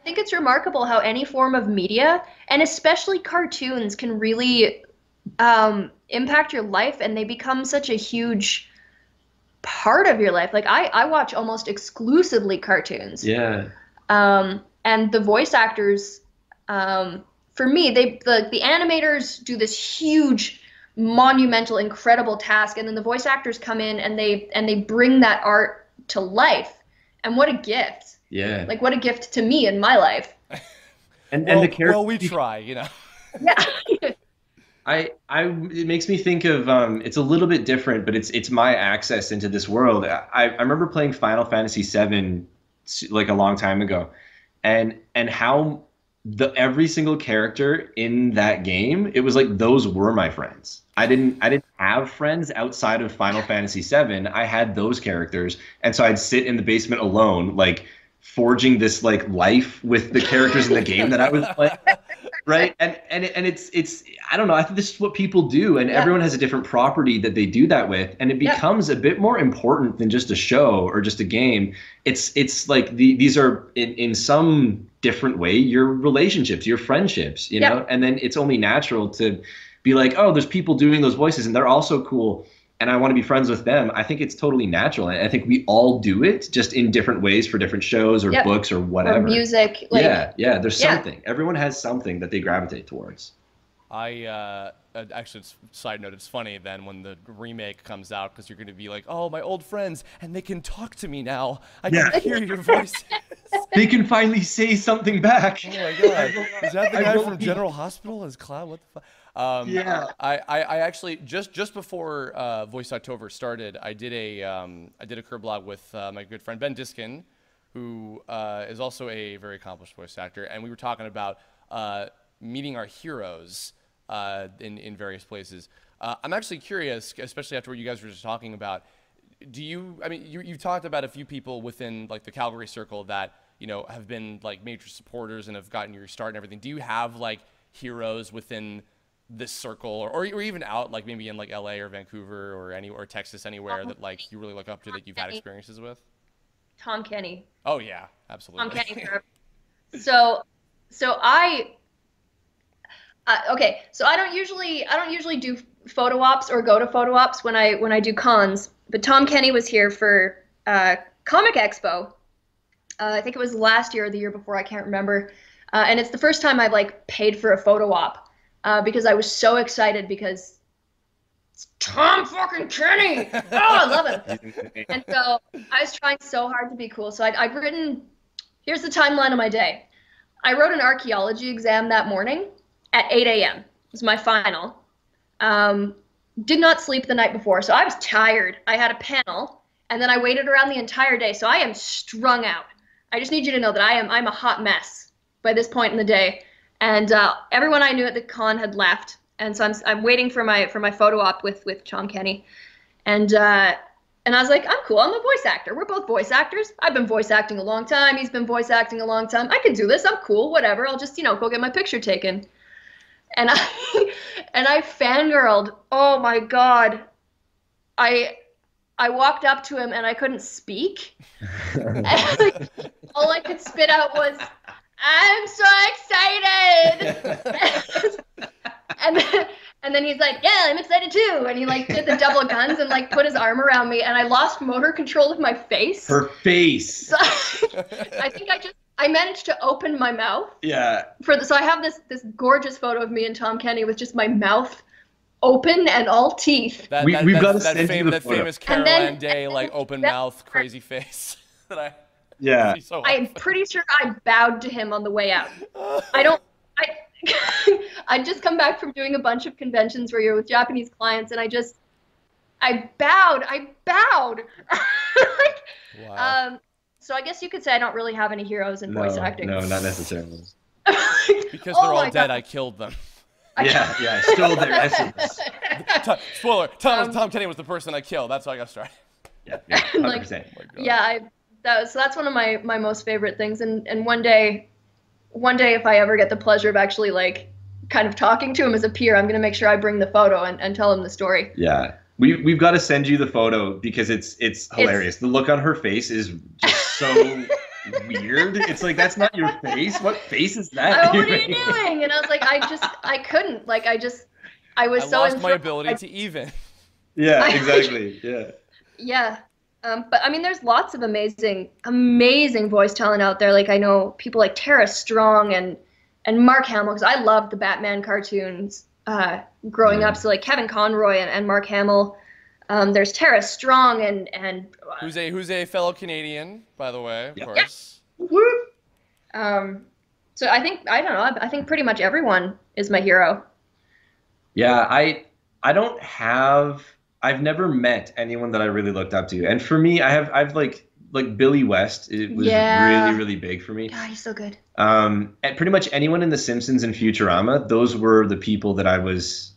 think it's remarkable how any form of media, and especially cartoons, can really impact your life, and they become such a huge part of your life. Like I watch almost exclusively cartoons. And the voice actors, for me, the animators do this huge, monumental, incredible task, and then the voice actors come in and they bring that art to life. And what a gift. Yeah. Like, what a gift to me in my life. And Well, the character. well, we try, you know. Yeah. It makes me think of it's a little bit different, but it's my access into this world. I remember playing Final Fantasy VII like a long time ago, and how every single character in that game, it was like those were my friends. I didn't have friends outside of Final Fantasy VII. I had those characters, and so I'd sit in the basement alone, like forging this like life with the characters in the game that I was playing. Right. And it's I don't know, I think this is what people do, and everyone has a different property that they do that with, and it becomes a bit more important than just a show or just a game. It's like these are in some different way your relationships, your friendships, you know, and then it's only natural to be like, oh, there's people doing those voices and they're also cool, and I want to be friends with them. I think it's totally natural. And I think we all do it just in different ways for different shows or books or whatever. Or music. Like, there's something. Everyone has something that they gravitate towards. Actually, side note, it's funny then when the remake comes out, because you're going to be like, oh, my old friends, and they can talk to me now. I can hear your voices. They can finally say something back. Oh my God. Is that the guy from General Hospital? Is Cloud? What the fuck? I actually just before Voice October started, I did a Kirblog with my good friend Ben Diskin, who is also a very accomplished voice actor, and we were talking about meeting our heroes in various places. I'm actually curious, especially after what you guys were just talking about. You talked about a few people within like the Calgary circle that, you know, have been like major supporters and have gotten your start and everything. Do you have like heroes within this circle, or even out, like maybe in like LA or Vancouver or Texas, anywhere that like you really look up to, that you've had experiences with? Tom Kenny. Oh yeah, absolutely. Tom Kenny. So I don't usually do photo ops or go to photo ops when I do cons, but Tom Kenny was here for Comic Expo. I think it was last year or the year before, I can't remember. And it's the first time I've like paid for a photo op. Because I was so excited because it's Tom fucking Kenny. Oh, I love him. And so I was trying so hard to be cool. So I'd written, here's the timeline of my day. I wrote an archaeology exam that morning at 8 a.m. It was my final. Did not sleep the night before, so I was tired. I had a panel, and then I waited around the entire day. So I am strung out. I just need you to know that I'm a hot mess by this point in the day. And everyone I knew at the con had left, and so I'm waiting for my photo op with Tom Kenny, and I was like, I'm cool. I'm a voice actor. We're both voice actors. I've been voice acting a long time. He's been voice acting a long time. I can do this. I'm cool. Whatever. I'll just go get my picture taken. And I fangirled. Oh my God. I walked up to him and I couldn't speak. And all I could spit out was, I'm so excited. and then he's like, yeah, I'm excited too. And he like did the double guns and like put his arm around me, and I lost motor control of my face. Her face. So I think I managed to open my mouth. Yeah. So I have this gorgeous photo of me and Tom Kenny with just my mouth open and all teeth. We've got to send you the photo. Famous Carol Ann Day like open mouth crazy face that Yeah. So I'm pretty sure I bowed to him on the way out. I'd just come back from doing a bunch of conventions where you're with Japanese clients, and I bowed. Wow. So I guess you could say I don't really have any heroes in voice acting. No, not necessarily. Because they're all dead, I killed them. Yeah, stole their essence. Spoiler, Tom Kenny was the person I killed. That's how I got started. Yeah, 100%. That's one of my most favorite things, and one day if I ever get the pleasure of actually like kind of talking to him as a peer, I'm gonna make sure I bring the photo and tell him the story. Yeah, we've got to send you the photo because it's hilarious. The look on her face is just so weird. It's like, that's not your face. What face is that? What are you doing? And I was like, I couldn't. Like I lost my ability to even. Yeah, exactly. Yeah. Yeah. But I mean, there's lots of amazing voice talent out there. Like I know people like Tara Strong and Mark Hamill, because I loved the Batman cartoons growing up. So like Kevin Conroy and Mark Hamill. There's Tara Strong and Who's a fellow Canadian, by the way, of Yeah. course. so I don't know. I think pretty much everyone is my hero. Yeah, I've never met anyone that I really looked up to. And for me, I've like Billy West, it was Yeah. really, really big for me. God, he's so good. And pretty much anyone in The Simpsons and Futurama, those were the people that I was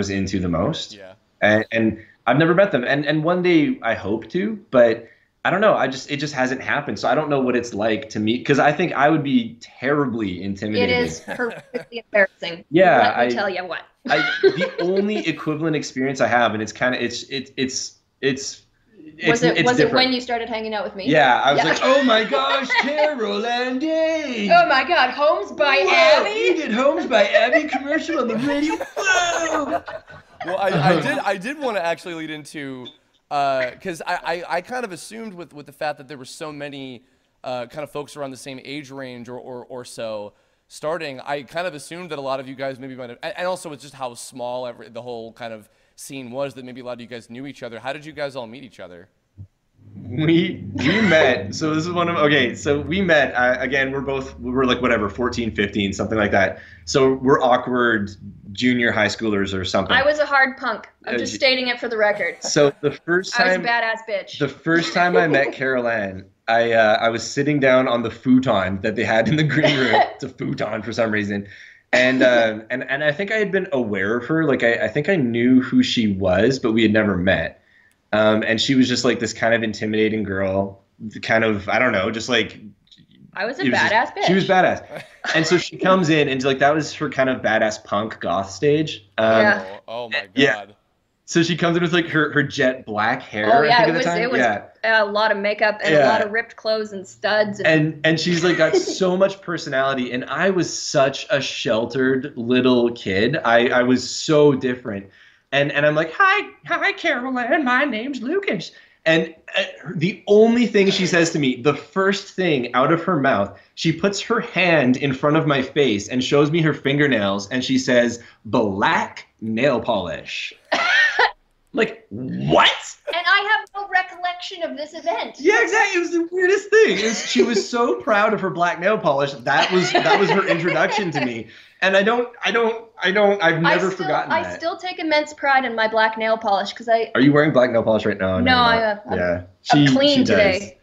into the most. Yeah. And I've never met them. And one day I hope to, but I don't know. It just hasn't happened. So I don't know what it's like to meet, because I think I would be terribly It intimidated. is horrifically embarrassing. Yeah, Let me tell you what. The only equivalent experience I have, and it's kind of it's Was it different. when you started hanging out with me? Yeah, I was like, oh my gosh, Carol and Dave. Oh my God, Homes by Whoa, Abby. we did Homes by Abby commercial on the radio. Whoa. Well, I did want to actually lead into, because I kind of assumed with the fact that there were so many kind of folks around the same age range or so starting, I kind of assumed that a lot of you guys maybe might have, and also it's just how small the whole kind of scene was, that maybe a lot of you guys knew each other. How did you guys all meet each other? We met. So this is okay. So we met again. We were like whatever, 14, 15, something like that. So we're awkward junior high schoolers or something. I was a hard punk. I'm just stating it for the record. So the first I was a time, badass bitch. the first time I met Carol Ann, I was sitting down on the futon that they had in the green room. It's a futon for some reason. And I think I had been aware of her. Like I think I knew who she was, but we had never met. And she was just like this kind of intimidating girl, kind of, I don't know, just like. I was a badass bitch. She was badass. And so she comes in and like that was her kind of badass punk goth stage. Yeah. Oh my God. Yeah. So she comes in with like her jet black hair. Oh yeah, I think, it was at the time. a lot of makeup and a lot of ripped clothes and studs. And she's like got so much personality, and I was such a sheltered little kid. I was so different, and I'm like, hi Caroline, my name's Lucas. And the only thing she says to me, the first thing out of her mouth, she puts her hand in front of my face and shows me her fingernails, and she says, "Black nail polish." Like, what? And I have no recollection of this event. Yeah, exactly. It was the weirdest thing. She was so proud of her black nail polish. That was her introduction to me. And I've never forgotten that. I still take immense pride in my black nail polish because I. Are you wearing black nail polish right now? No, I'm clean today.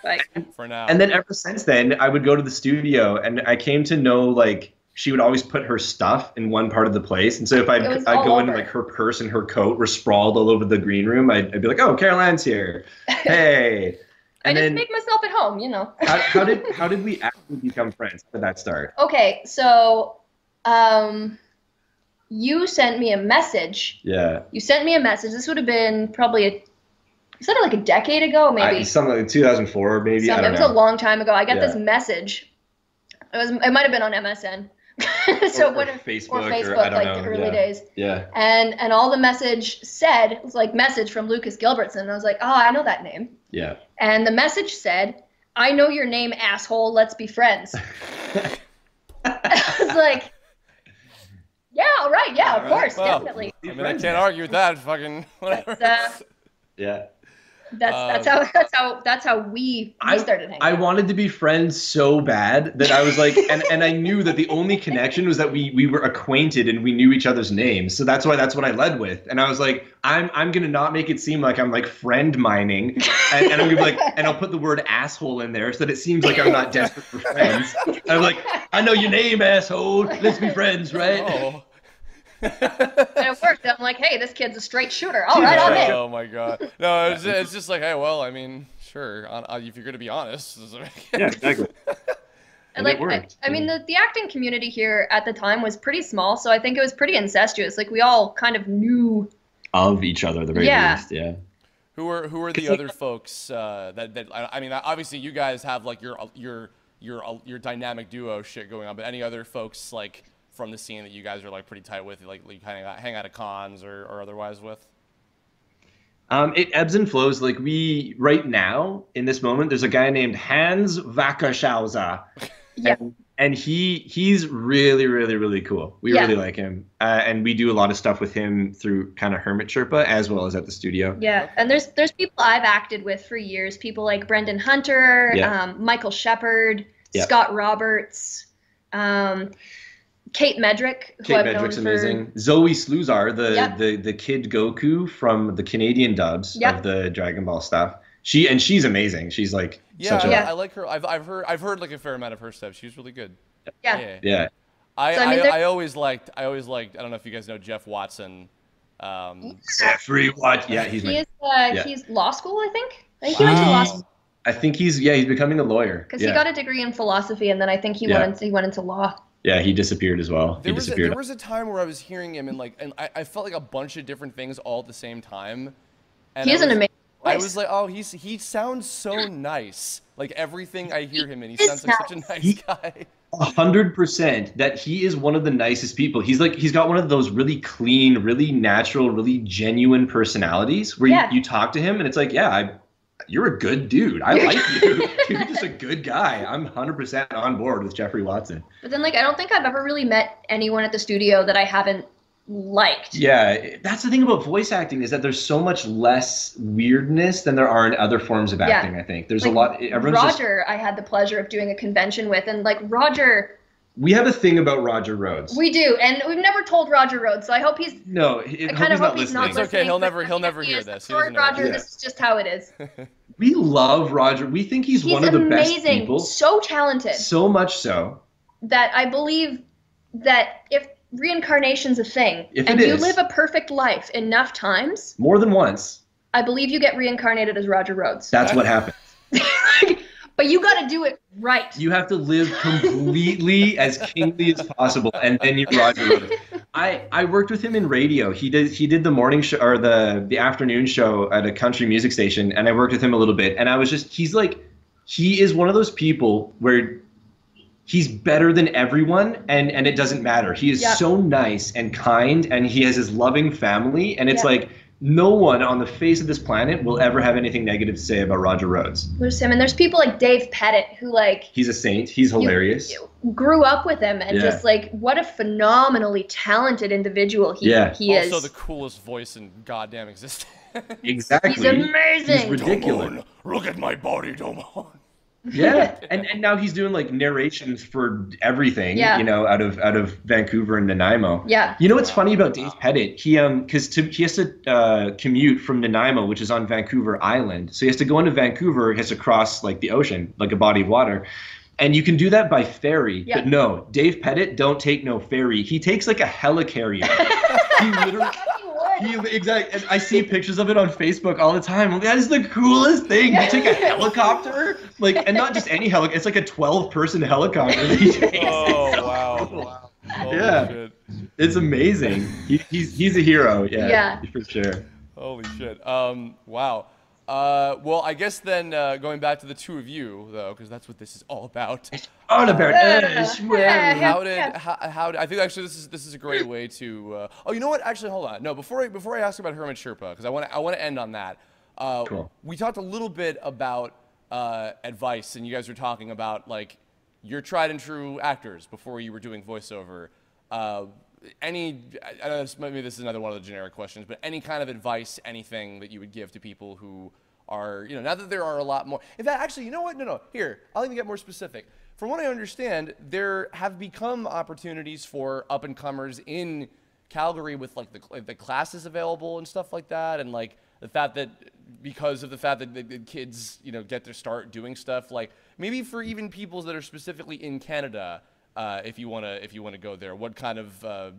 Like, For now. And then ever since then, I would go to the studio, and I came to know like she would always put her stuff in one part of the place. And so if I'd go in, like her purse and her coat were sprawled all over the green room, I'd be like, "Oh, Carol Ann's here. Hey." And I just make myself at home, you know. How did we actually become friends? How did that start? Okay, so you sent me a message. Yeah. You sent me a message. This would have been probably like a decade ago, maybe. Something like 2004, maybe. I don't know. It was a long time ago. I got this message. It might have been on MSN. So or Facebook, or I don't like know. the early days. Yeah. And all the message said was like message from Lucas Gilbertson. And I was like, oh, I know that name. Yeah. And the message said, "I know your name, asshole. Let's be friends." I was like, yeah, all right, yeah, of course, definitely. I mean, I can't argue with that. Fucking whatever. Yeah. That's how we started hanging out. I wanted to be friends so bad that I was like, and I knew that the only connection was that we were acquainted and we knew each other's names. So that's what I led with. And I was like, I'm gonna not make it seem like I'm like friend mining, and I'm gonna be like, and I'll put the word asshole in there so that it seems like I'm not desperate for friends. And I'm like, I know your name, asshole. Let's be friends, right? Oh. And it worked. I'm like, hey, this kid's a straight shooter. All right, I'm in. Oh my God. No, it's just like, hey, well, I mean, sure. If you're gonna be honest. Yeah, exactly. And like, I mean, the acting community here at the time was pretty small, so I think it was pretty incestuous. Like, we all kind of knew of each other, the very least. Yeah. Who are the other folks that I mean, obviously you guys have like your dynamic duo shit going on, but any other folks like from the scene that you guys are like pretty tight with, like you kind of hang out at cons or otherwise with? It ebbs and flows. Like right now in this moment, there's a guy named Hans Wackershauser. Yeah. And he's really, really, really cool. We Yeah. really like him. And we do a lot of stuff with him through kind of Hermit Sherpa as well as at the studio. Yeah, and there's people I've acted with for years. People like Brendan Hunter, Yeah. Michael Shepard, Yeah. Scott Roberts, Kate Medrick, who Kate I've Medrick's known for. amazing. Zoe Sluzar, Yep. the kid Goku from the Canadian dubs Yep. of the Dragon Ball stuff. She's amazing. She's like such a Yeah. I like her. I've heard like a fair amount of her stuff. She's really good. Yeah. yeah. I always liked. I don't know if you guys know Jeff Watson. Jeffrey Watch. Yeah, he's He's law school, I think. I think he went to law school I think he's becoming a lawyer. because he got a degree in philosophy, and then I think he went into law. Yeah, he disappeared as well. There was a time where I was hearing him and I felt like a bunch of different things all at the same time. And He has an amazing voice. I was like, oh, he sounds so nice. Like everything I hear him in, he sounds like such a nice guy. 100% that he is one of the nicest people. He's got one of those really clean, really natural, really genuine personalities where you talk to him and it's like, you're a good dude. I like you. You're just a good guy. I'm 100% on board with Jeffrey Watson. But then, like, I don't think I've ever really met anyone at the studio that I haven't liked. Yeah, that's the thing about voice acting is that there's so much less weirdness than there are in other forms of acting, I think. There's like, a lot. Roger, I had the pleasure of doing a convention with, and, like, Roger... We have a thing about Roger Rhodes. We do, and we've never told Roger Rhodes, so I hope he's... No, I kind of hope he's not listening. It's okay, he'll never hear this. Sorry, Roger, this is just how it is. We love Roger. We think he's one of the best people. So talented. So much so. That I believe that if reincarnation's a thing, and you live a perfect life enough times... More than once. I believe you get reincarnated as Roger Rhodes. That's what happens. But you got to do it right. You have to live completely as kingly as possible, and then you're Roger Rhodes. I worked with him in radio. He did the morning show or the afternoon show at a country music station, and I worked with him a little bit. And I was just he is one of those people where he's better than everyone, and it doesn't matter. He is so nice and kind, and he has his loving family, and it's like. No one on the face of this planet will ever have anything negative to say about Roger Rhodes. There's him, and there's people like Dave Pettit who like... He's a saint. He's hilarious. You grew up with him, and just like, what a phenomenally talented individual he is. Also the coolest voice in goddamn existence. Exactly. He's amazing. He's ridiculous. Look at my body, Domon. Yeah, and now he's doing like narrations for everything, you know, out of Vancouver and Nanaimo. Yeah. You know what's funny about Dave Pettit? He he has to commute from Nanaimo, which is on Vancouver Island. So he has to go into Vancouver, he has to cross like the ocean, like a body of water. And you can do that by ferry, but no, Dave Pettit don't take no ferry. He takes like a helicarrier. He literally. Exactly. And I see pictures of it on Facebook all the time. Like, that is the coolest thing. You take a helicopter, like, and not just any helicopter. It's like a 12-person helicopter that he takes. Oh wow! Yeah, shit. It's amazing. He's a hero. Yeah, for sure. Holy shit. Wow. Well, I guess then going back to the two of you though, because that's what this is all about. All about us. How did I think actually this is a great way to. Oh, you know what? Actually, hold on. No, before I ask about Hermit Sherpa, because I want to end on that. Cool. We talked a little bit about advice, and you guys were talking about like your tried and true actors before you were doing voiceover. I know maybe this is another one of the generic questions, but any kind of advice, anything that you would give to people who are, you know, now that there are a lot more. In fact, actually, you know what? No. Here, I'll even get more specific. From what I understand, there have become opportunities for up-and-comers in Calgary with like the classes available and stuff like that, and like the fact that because of the fact that the kids, you know, get to start doing stuff, like maybe for even people that are specifically in Canada. If you wanna go there, what kind of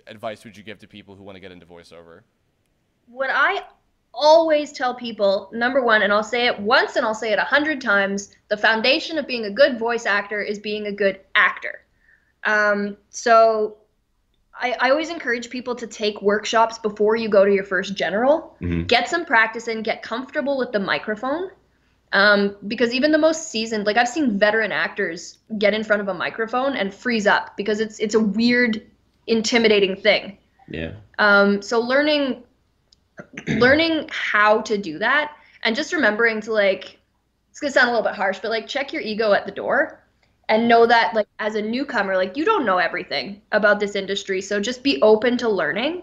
advice would you give to people who want to get into voiceover? What I always tell people, number one, and I'll say it once and I'll say it 100 times, the foundation of being a good voice actor is being a good actor. So I always encourage people to take workshops before you go to your first general. Mm-hmm. Get some practice in, get comfortable with the microphone. Because even the most seasoned, like I've seen veteran actors get in front of a microphone and freeze up because it's a weird, intimidating thing. Yeah. So learning how to do that and just remembering to like, it's gonna sound a little bit harsh, but like check your ego at the door and know that like as a newcomer, like you don't know everything about this industry. So just be open to learning,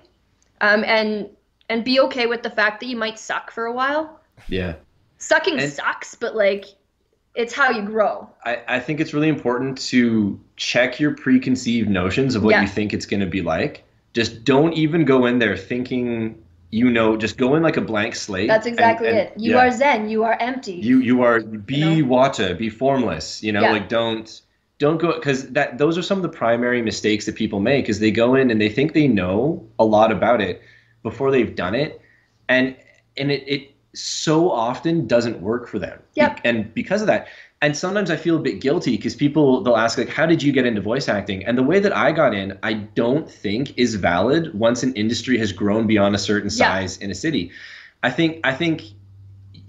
and be okay with the fact that you might suck for a while. Yeah. Sucking sucks, but like it's how you grow. I think it's really important to check your preconceived notions of what you think it's going to be like. Just don't even go in there thinking, just go in like a blank slate. That's exactly it. You are zen, you are empty. You are, be water, be formless, like don't go, because those are some of the primary mistakes that people make, is they go in and they think they know a lot about it before they've done it. And it so often doesn't work for them. Yep. And because of that, and sometimes I feel a bit guilty because they'll ask like, how did you get into voice acting? And the way that I got in, I don't think is valid once an industry has grown beyond a certain size in a city. I think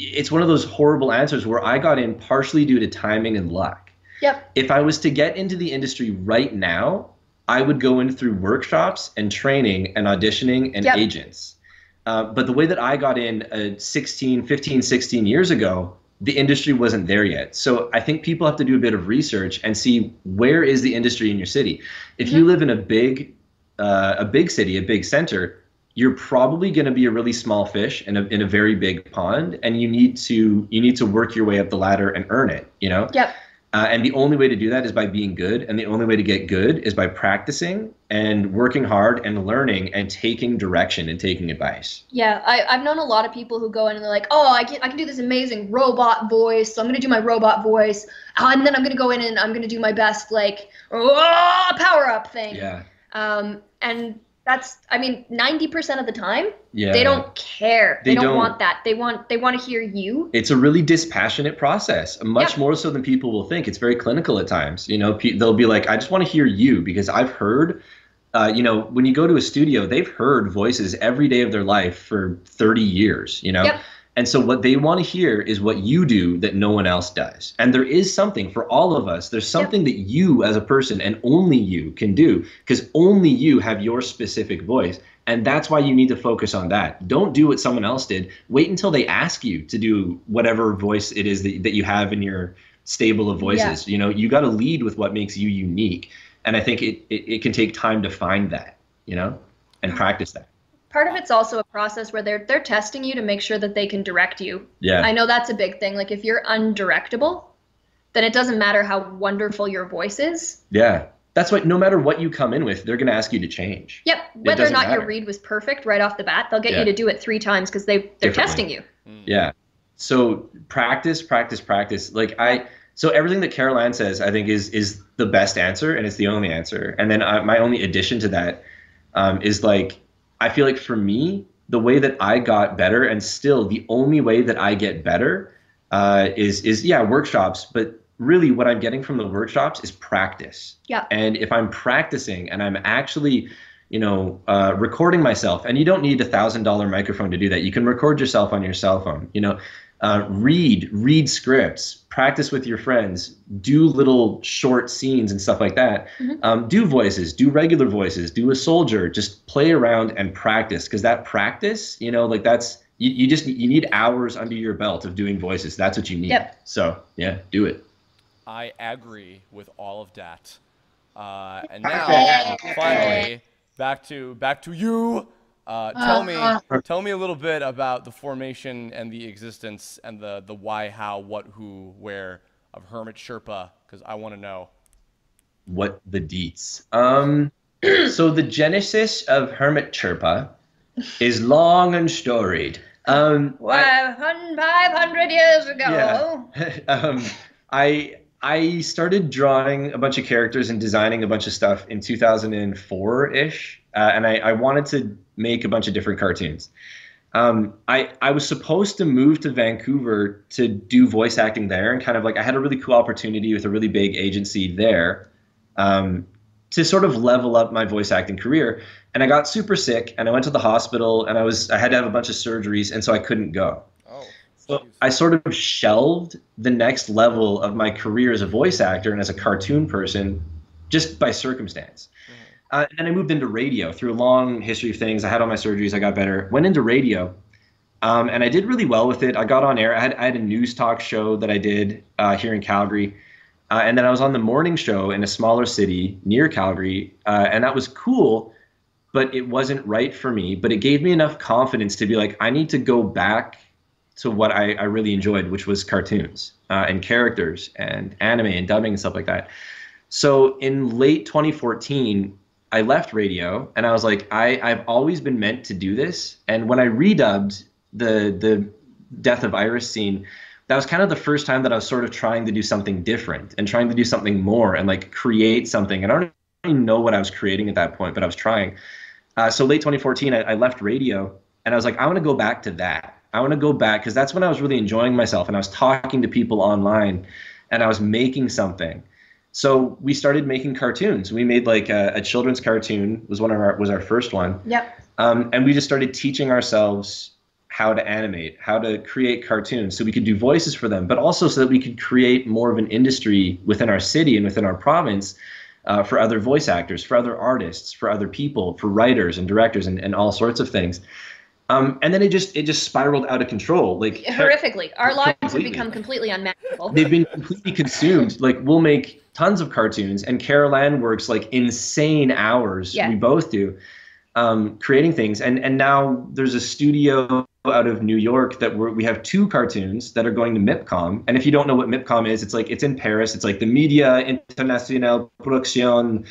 it's one of those horrible answers where I got in partially due to timing and luck. Yep. If I was to get into the industry right now, I would go in through workshops and training and auditioning and agents. But the way that I got in 15, 16 years ago, the industry wasn't there yet. So I think people have to do a bit of research and see, where is the industry in your city? If you live in a big city, a big center, you're probably going to be a really small fish in a very big pond, and you need to work your way up the ladder and earn it, Yep. And the only way to do that is by being good. And the only way to get good is by practicing and working hard and learning and taking direction and taking advice. Yeah, I've known a lot of people who go in and they're like, oh, I can do this amazing robot voice, so I'm going to do my robot voice. And then I'm going to go in and I'm going to do my best, like, power up thing. Yeah. And that's, 90% of the time, yeah, they don't care. They don't want that. They want to hear you. It's a really dispassionate process, much more so than people will think. It's very clinical at times. They'll be like, I just want to hear you, because I've heard, when you go to a studio, they've heard voices every day of their life for 30 years, Yep. And so what they want to hear is what you do that no one else does. And there is something for all of us. There's something that you as a person and only you can do, because only you have your specific voice. And that's why you need to focus on that. Don't do what someone else did. Wait until they ask you to do whatever voice it is that you have in your stable of voices. Yeah. You got to lead with what makes you unique. And I think it can take time to find that, and practice that. Part of it's also a process where they're testing you to make sure that they can direct you. Yeah. I know that's a big thing. Like if you're undirectable, then it doesn't matter how wonderful your voice is. Yeah. That's why no matter what you come in with, they're going to ask you to change. Yep. Whether or not your read was perfect right off the bat, they'll get you to do it 3 times because they're testing you. Yeah. So practice. So everything that Carol Ann says, I think is the best answer, and it's the only answer. And then my only addition to that is like, I feel like for me, the way that I got better, and still the only way that I get better is workshops. But really what I'm getting from the workshops is practice. Yeah. And if I'm practicing and I'm actually, recording myself, and you don't need $1,000 microphone to do that. You can record yourself on your cell phone, read scripts, practice with your friends, do little short scenes and stuff like that. Mm-hmm. Do voices, do regular voices, do a soldier, just play around and practice. Because that practice, that's, you need hours under your belt of doing voices. That's what you need. Yep. So yeah, do it. I agree with all of that. And now, finally, back to you. Tell me a little bit about the formation and the existence and the why, how, what, who, where of Hermit Sherpa, because I want to know. What the deets? So the genesis of Hermit Sherpa is long and storied. 500 years ago. Yeah. I started drawing a bunch of characters and designing a bunch of stuff in 2004-ish, and I wanted to make a bunch of different cartoons. I was supposed to move to Vancouver to do voice acting there, and kind of like I had a really cool opportunity with a really big agency there to sort of level up my voice acting career. And I got super sick, and I went to the hospital, and I had to have a bunch of surgeries, and so I couldn't go. So I sort of shelved the next level of my career as a voice actor and as a cartoon person just by circumstance. And then I moved into radio through a long history of things. I had all my surgeries. I got better. Went into radio, and I did really well with it. I got on air. I had a news talk show that I did here in Calgary. And then I was on the morning show in a smaller city near Calgary, and that was cool, but it wasn't right for me. But it gave me enough confidence to be like, I need to go back to what I really enjoyed, which was cartoons and characters and anime and dubbing and stuff like that. So in late 2014, I left radio, and I was like, I've always been meant to do this. And when I redubbed the Death of Iris scene, that was kind of the first time that I was sort of trying to do something different and trying to do something more and like create something. And I don't even know what I was creating at that point, but I was trying. So late 2014, I left radio, and I was like, I want to go back to that. I want to go back, because that's when I was really enjoying myself, and I was talking to people online, and I was making something. So we started making cartoons. We made like a children's cartoon was our first one. Yep. And we just started teaching ourselves how to animate, how to create cartoons, so we could do voices for them, but also so that we could create more of an industry within our city and within our province for other voice actors, for other artists, for other people, for writers and directors and all sorts of things. And then it just spiraled out of control, like horrifically. Our lives have become completely unmanageable. They've been completely consumed. Like, we'll make tons of cartoons, and Carol Ann works like insane hours. Yeah. We both do, creating things. And now there's a studio out of New York that we have 2 cartoons that are going to MIPCOM. And if you don't know what MIPCOM is, it's in Paris. It's like the Media Internationale Production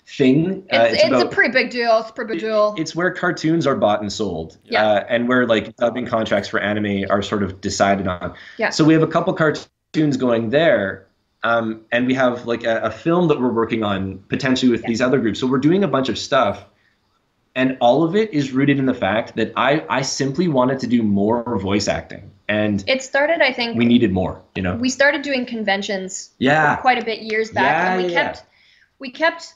thing. It's a pretty big deal. It's a pretty big deal. It's where cartoons are bought and sold, and where like dubbing contracts for anime are sort of decided on. Yeah. So we have a couple cartoons going there, and we have like a film that we're working on potentially with these other groups. So we're doing a bunch of stuff, and all of it is rooted in the fact that I simply wanted to do more voice acting. And it started, I think, we needed more. We started doing conventions quite a bit years back, and we kept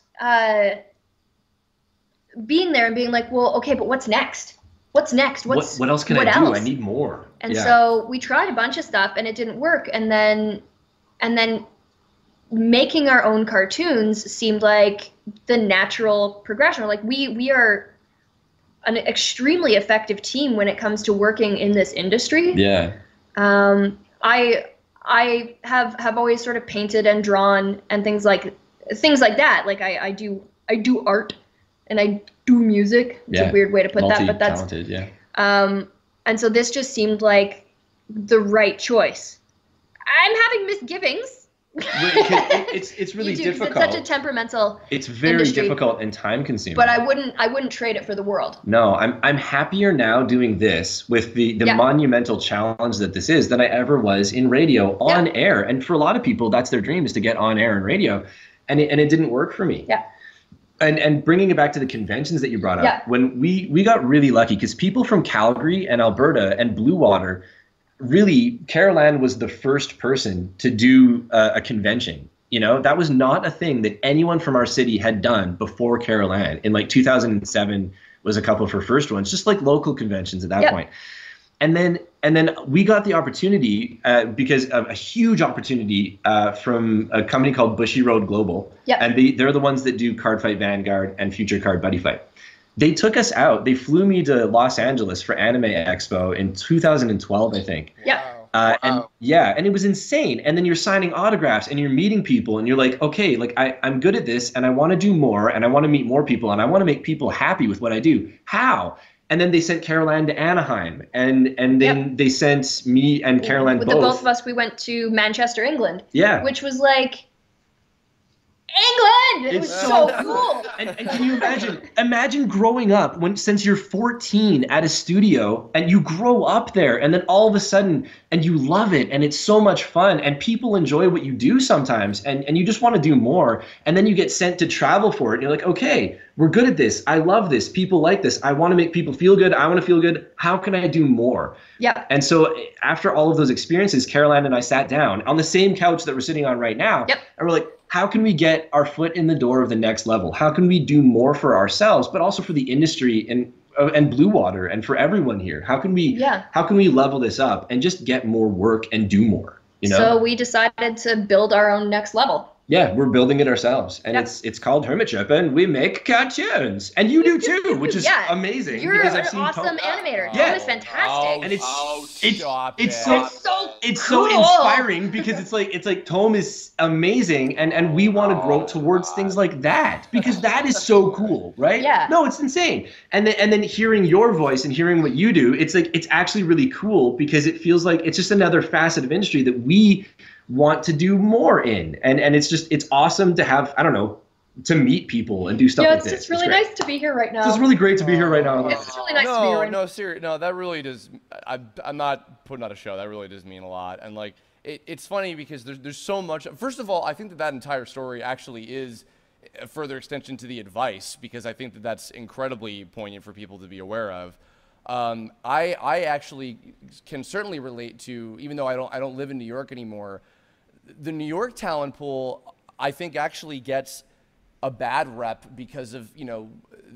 being there and being like, well, okay, but what's next? What's next? What else can I do? I need more. And so we tried a bunch of stuff, and it didn't work. And then making our own cartoons seemed like the natural progression. Like we are an extremely effective team when it comes to working in this industry. Yeah. I have always sort of painted and drawn and things like that. Like I do art and I do music. It's a weird way to put that, but that's talented, yeah. And so this just seemed like the right choice. I'm having misgivings. It's really difficult. It's such a temperamental It's very industry, difficult and time consuming. But I wouldn't trade it for the world. No, I'm happier now doing this with the monumental challenge that this is than I ever was in radio on air. And for a lot of people, that's their dream, is to get on air in radio. And it didn't work for me. Yeah. And bringing it back to the conventions that you brought up, when we got really lucky, because people from Calgary and Alberta and Blue Water, really, Carol Ann was the first person to do a convention. That was not a thing that anyone from our city had done before Carol Ann. In like 2007 was a couple of her first ones, just like local conventions at that point. And then we got the opportunity because of a huge opportunity from a company called Bushy Road Global. And they're the ones that do Card Fight Vanguard and Future Card Buddy Fight. They took us out. They flew me to Los Angeles for Anime Expo in 2012, I think. And it was insane. And then you're signing autographs and you're meeting people and you're like, okay, like I'm good at this and I want to do more and I want to meet more people and I want to make people happy with what I do. How? And then they sent Carol Ann to Anaheim, and then they sent me and Carol Ann both. The both of us, we went to Manchester, England. Yeah. Which was like, England! It was so cool. And can you imagine growing up since you're 14 at a studio and you grow up there and then all of a sudden and you love it and it's so much fun and people enjoy what you do sometimes and you just want to do more and then you get sent to travel for it and you're like, okay, we're good at this. I love this. People like this. I want to make people feel good. I want to feel good. How can I do more? Yeah. And so after all of those experiences, Carol Ann and I sat down on the same couch that we're sitting on right now. Yep. And we're like, how can we get our foot in the door of the next level? How can we do more for ourselves, but also for the industry and Blue Water and for everyone here? How can we level this up and just get more work and do more? So we decided to build our own next level. Yeah, we're building it ourselves, and Yep. it's called Hermitship, and we make cartoons, and you do too, which is Yeah. amazing. You're because an I've seen awesome animator. Yeah. Tom is fantastic. And it's stop it's it. so It's so so cool. inspiring because it's like Tom is amazing, and we want to grow towards things like that because that is so cool, right? Yeah. No, it's insane. And then hearing your voice and hearing what you do, it's like it's actually really cool because it feels like it's just another facet of industry that we want to do more in, and it's awesome to have, I don't know, to meet people and do stuff like this. It's just really nice to be here right now. It's really great to be here right now. It's really nice to be here right now. No, seriously, no, that really does. I'm not putting on a show. That really does mean a lot. And like, it's funny because there's so much. First of all, I think that entire story actually is a further extension to the advice, because I think that that's incredibly poignant for people to be aware of. I actually can certainly relate to, even though I don't live in New York anymore, the New York talent pool, I think, actually gets a bad rep because of, you know,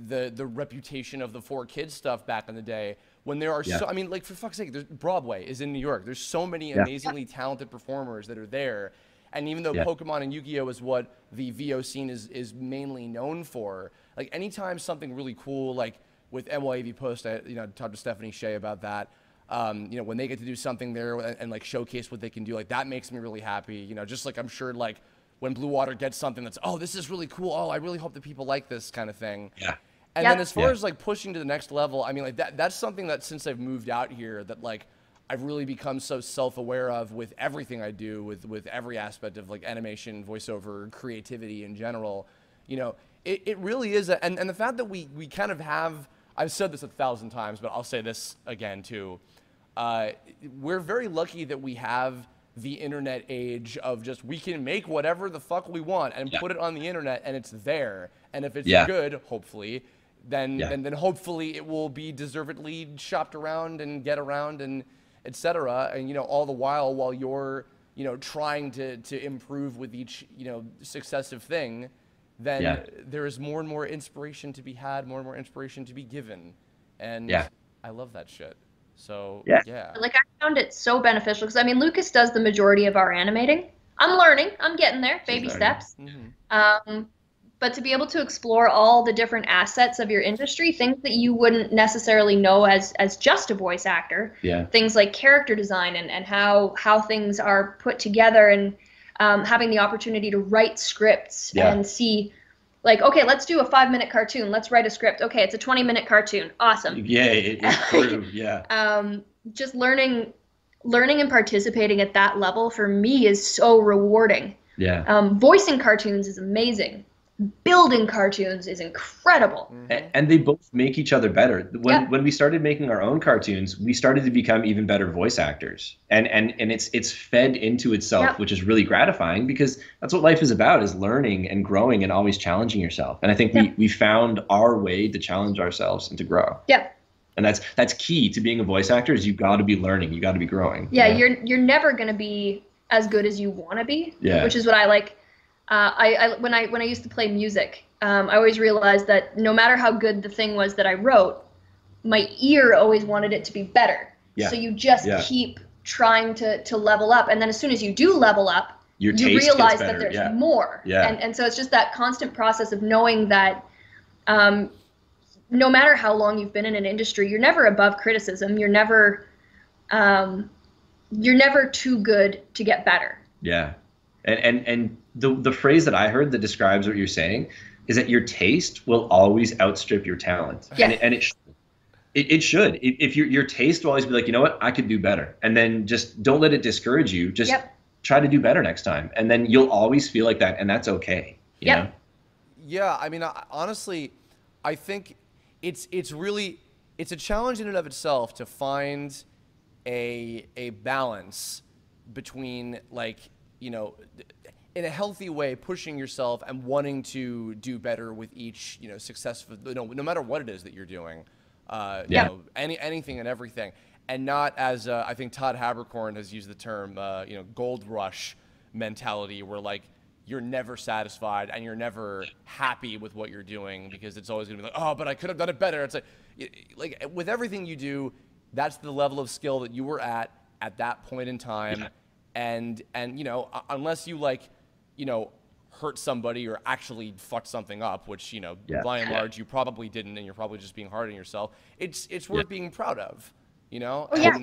the reputation of the 4Kids stuff back in the day, when there are so, I mean, like, for fuck's sake, Broadway is in New York. There's so many amazingly talented performers that are there. And even though Pokemon and Yu-Gi-Oh is what the VO scene is mainly known for, like, anytime something really cool, like with NYAV Post, I talked to Stephanie Shea about that. You know, when they get to do something there and like showcase what they can do, like, that makes me really happy. You know, just like I'm sure, like, when Blue Water gets something that's, oh, this is really cool. Oh, I really hope that people like this kind of thing. Yeah. And then as far as like pushing to the next level, I mean, like that's something that since I've moved out here, that like I've really become so self-aware of with everything I do, with every aspect of like animation, voiceover, creativity in general. You know, it really is. And the fact that we kind of have, I've said this 1,000 times, but I'll say this again too. We're very lucky that we have the internet age of just, we can make whatever the fuck we want and put it on the internet, and it's there. And if it's good, hopefully, then hopefully it will be deservedly shopped around and get around and etc. And, you know, all the while you're, you know, trying to improve with each, you know, successive thing, then there is more and more inspiration to be had, more and more inspiration to be given. And I love that shit. So, like, I found it so beneficial because, I mean, Lucas does the majority of our animating. I'm learning. I'm getting there, baby steps. But to be able to explore all the different assets of your industry, things that you wouldn't necessarily know as just a voice actor, things like character design and how things are put together, and having the opportunity to write scripts and see, like, okay, let's do a 5-minute cartoon. Let's write a script. Okay, it's a 20-minute cartoon. Awesome. Yeah, it's true. Just learning and participating at that level for me is so rewarding. Voicing cartoons is amazing. Building cartoons is incredible. And they both make each other better. When we started making our own cartoons, we started to become even better voice actors. And it's fed into itself, which is really gratifying, because that's what life is about, is learning and growing and always challenging yourself. And I think we found our way to challenge ourselves and to grow. And that's key to being a voice actor, is you've got to be learning, you got to be growing. You're never going to be as good as you want to be, which is what I like. When I used to play music, I always realized that no matter how good the thing was that I wrote, my ear always wanted it to be better. So you just keep trying to level up, and then as soon as you do level up, you realize that there's more. And so it's just that constant process of knowing that no matter how long you've been in an industry, you're never above criticism. You're never too good to get better. And the phrase that I heard that describes what you're saying is that your taste will always outstrip your talent. And it should. If your taste will always be like, you know what, I could do better. And then just don't let it discourage you. Just try to do better next time. And then you'll always feel like that, and that's okay. You know? Yeah, I mean, honestly, I think it's a challenge in and of itself to find a balance between, like, you know, in a healthy way, pushing yourself and wanting to do better with each, you know, successful, no matter what it is that you're doing, you know, anything and everything, and not as I think Todd Haberkorn has used the term, you know, gold rush mentality, where like you're never satisfied and you're never happy with what you're doing, because it's always gonna be like, oh, but I could have done it better. It's like with everything you do, that's the level of skill that you were at that point in time. And you know, unless you, like, you know, hurt somebody or actually fucked something up, which, you know, by and large, you probably didn't, and you're probably just being hard on yourself. It's worth being proud of, you know? Oh, yeah.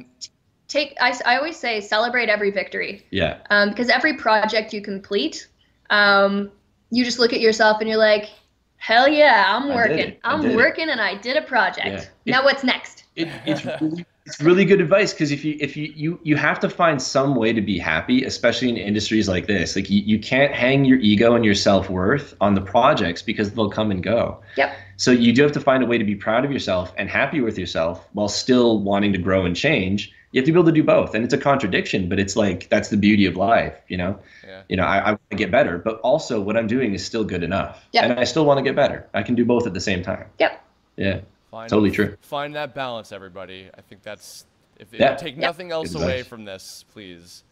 I always say celebrate every victory. Yeah. Because every project you complete, you just look at yourself and you're like, hell yeah, I'm working. I'm working and I did a project. Yeah. Now what's next? It's really good advice, because if you have to find some way to be happy, especially in industries like this. Like you can't hang your ego and your self-worth on the projects, because they'll come and go. Yep. So you do have to find a way to be proud of yourself and happy with yourself while still wanting to grow and change. You have to be able to do both, and it's a contradiction, but it's like, that's the beauty of life, you know. Yeah. You know, I want to get better, but also what I'm doing is still good enough, and I still want to get better. I can do both at the same time. Yep. Yeah. Totally true. Find that balance, everybody. I think that's, if you take nothing else away from this, please.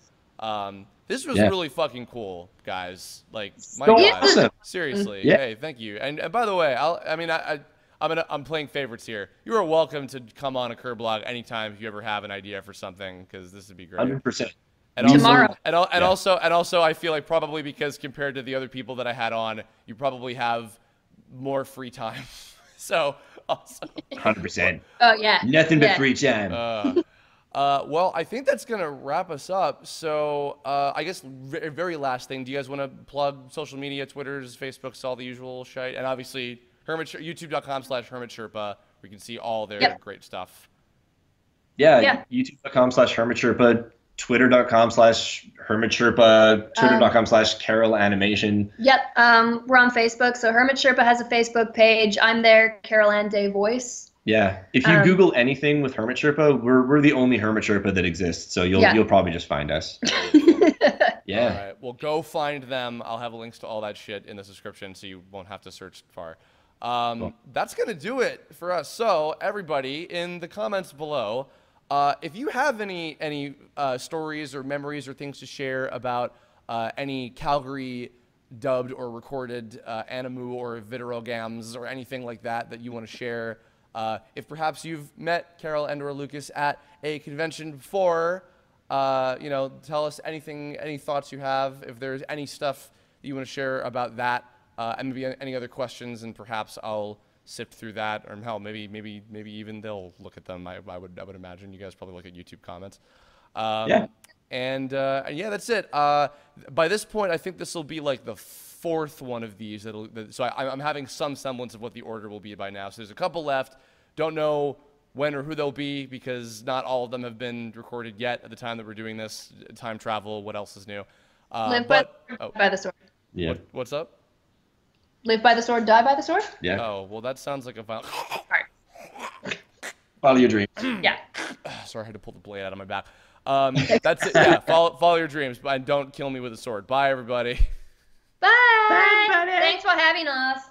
This was really fucking cool, guys. Like, my God, awesome. Seriously. Hey, thank you. And by the way, I'm playing favorites here. You are welcome to come on a Kirblog anytime if you ever have an idea for something, because this would be great. 100%. And tomorrow. Also, I feel like probably because compared to the other people that I had on, you probably have more free time. So, also. 100%. Oh, yeah. Nothing but free time. Well, I think that's going to wrap us up. So, I guess very last thing, do you guys want to plug social media, Twitters, Facebooks, all the usual shit? And obviously, youtube.com/HermitSherpa, where you can see all their great stuff. Yeah. youtube.com/HermitSherpa, twitter.com/HermitSherpa, twitter.com/CarolAnimation. Yep. We're on Facebook. So Hermit Sherpa has a Facebook page. I'm there, Carol Ann Day Voice. Yeah. If you Google anything with Hermit Sherpa, we're the only Hermit Sherpa that exists. So you'll probably just find us. Yeah. All right. Well, go find them. I'll have links to all that shit in the description, so you won't have to search far. Cool. That's going to do it for us. So everybody in the comments below, if you have any stories or memories or things to share about any Calgary dubbed or recorded animu or videogams or anything like that you want to share, if perhaps you've met Carol and or Lucas at a convention before, you know, tell us any thoughts you have. If there's any stuff that you want to share about that, and maybe any other questions, and perhaps I'll sift through that, or hell, maybe even they'll look at them. I would imagine you guys probably look at YouTube comments. And yeah, that's it. By this point, I think this will be like the fourth one of these. So I'm having some semblance of what the order will be by now. So there's a couple left. Don't know when or who they'll be, because not all of them have been recorded yet at the time that we're doing this. Time travel, what else is new? Live by the sword. Yeah. What's up? Live by the sword, die by the sword? Yeah. Oh, well, that sounds like a violent... Follow your dreams. Yeah. Sorry, I had to pull the blade out of my back. That's it. Yeah, follow your dreams, but don't kill me with a sword. Bye, everybody. Bye. Thanks for having us.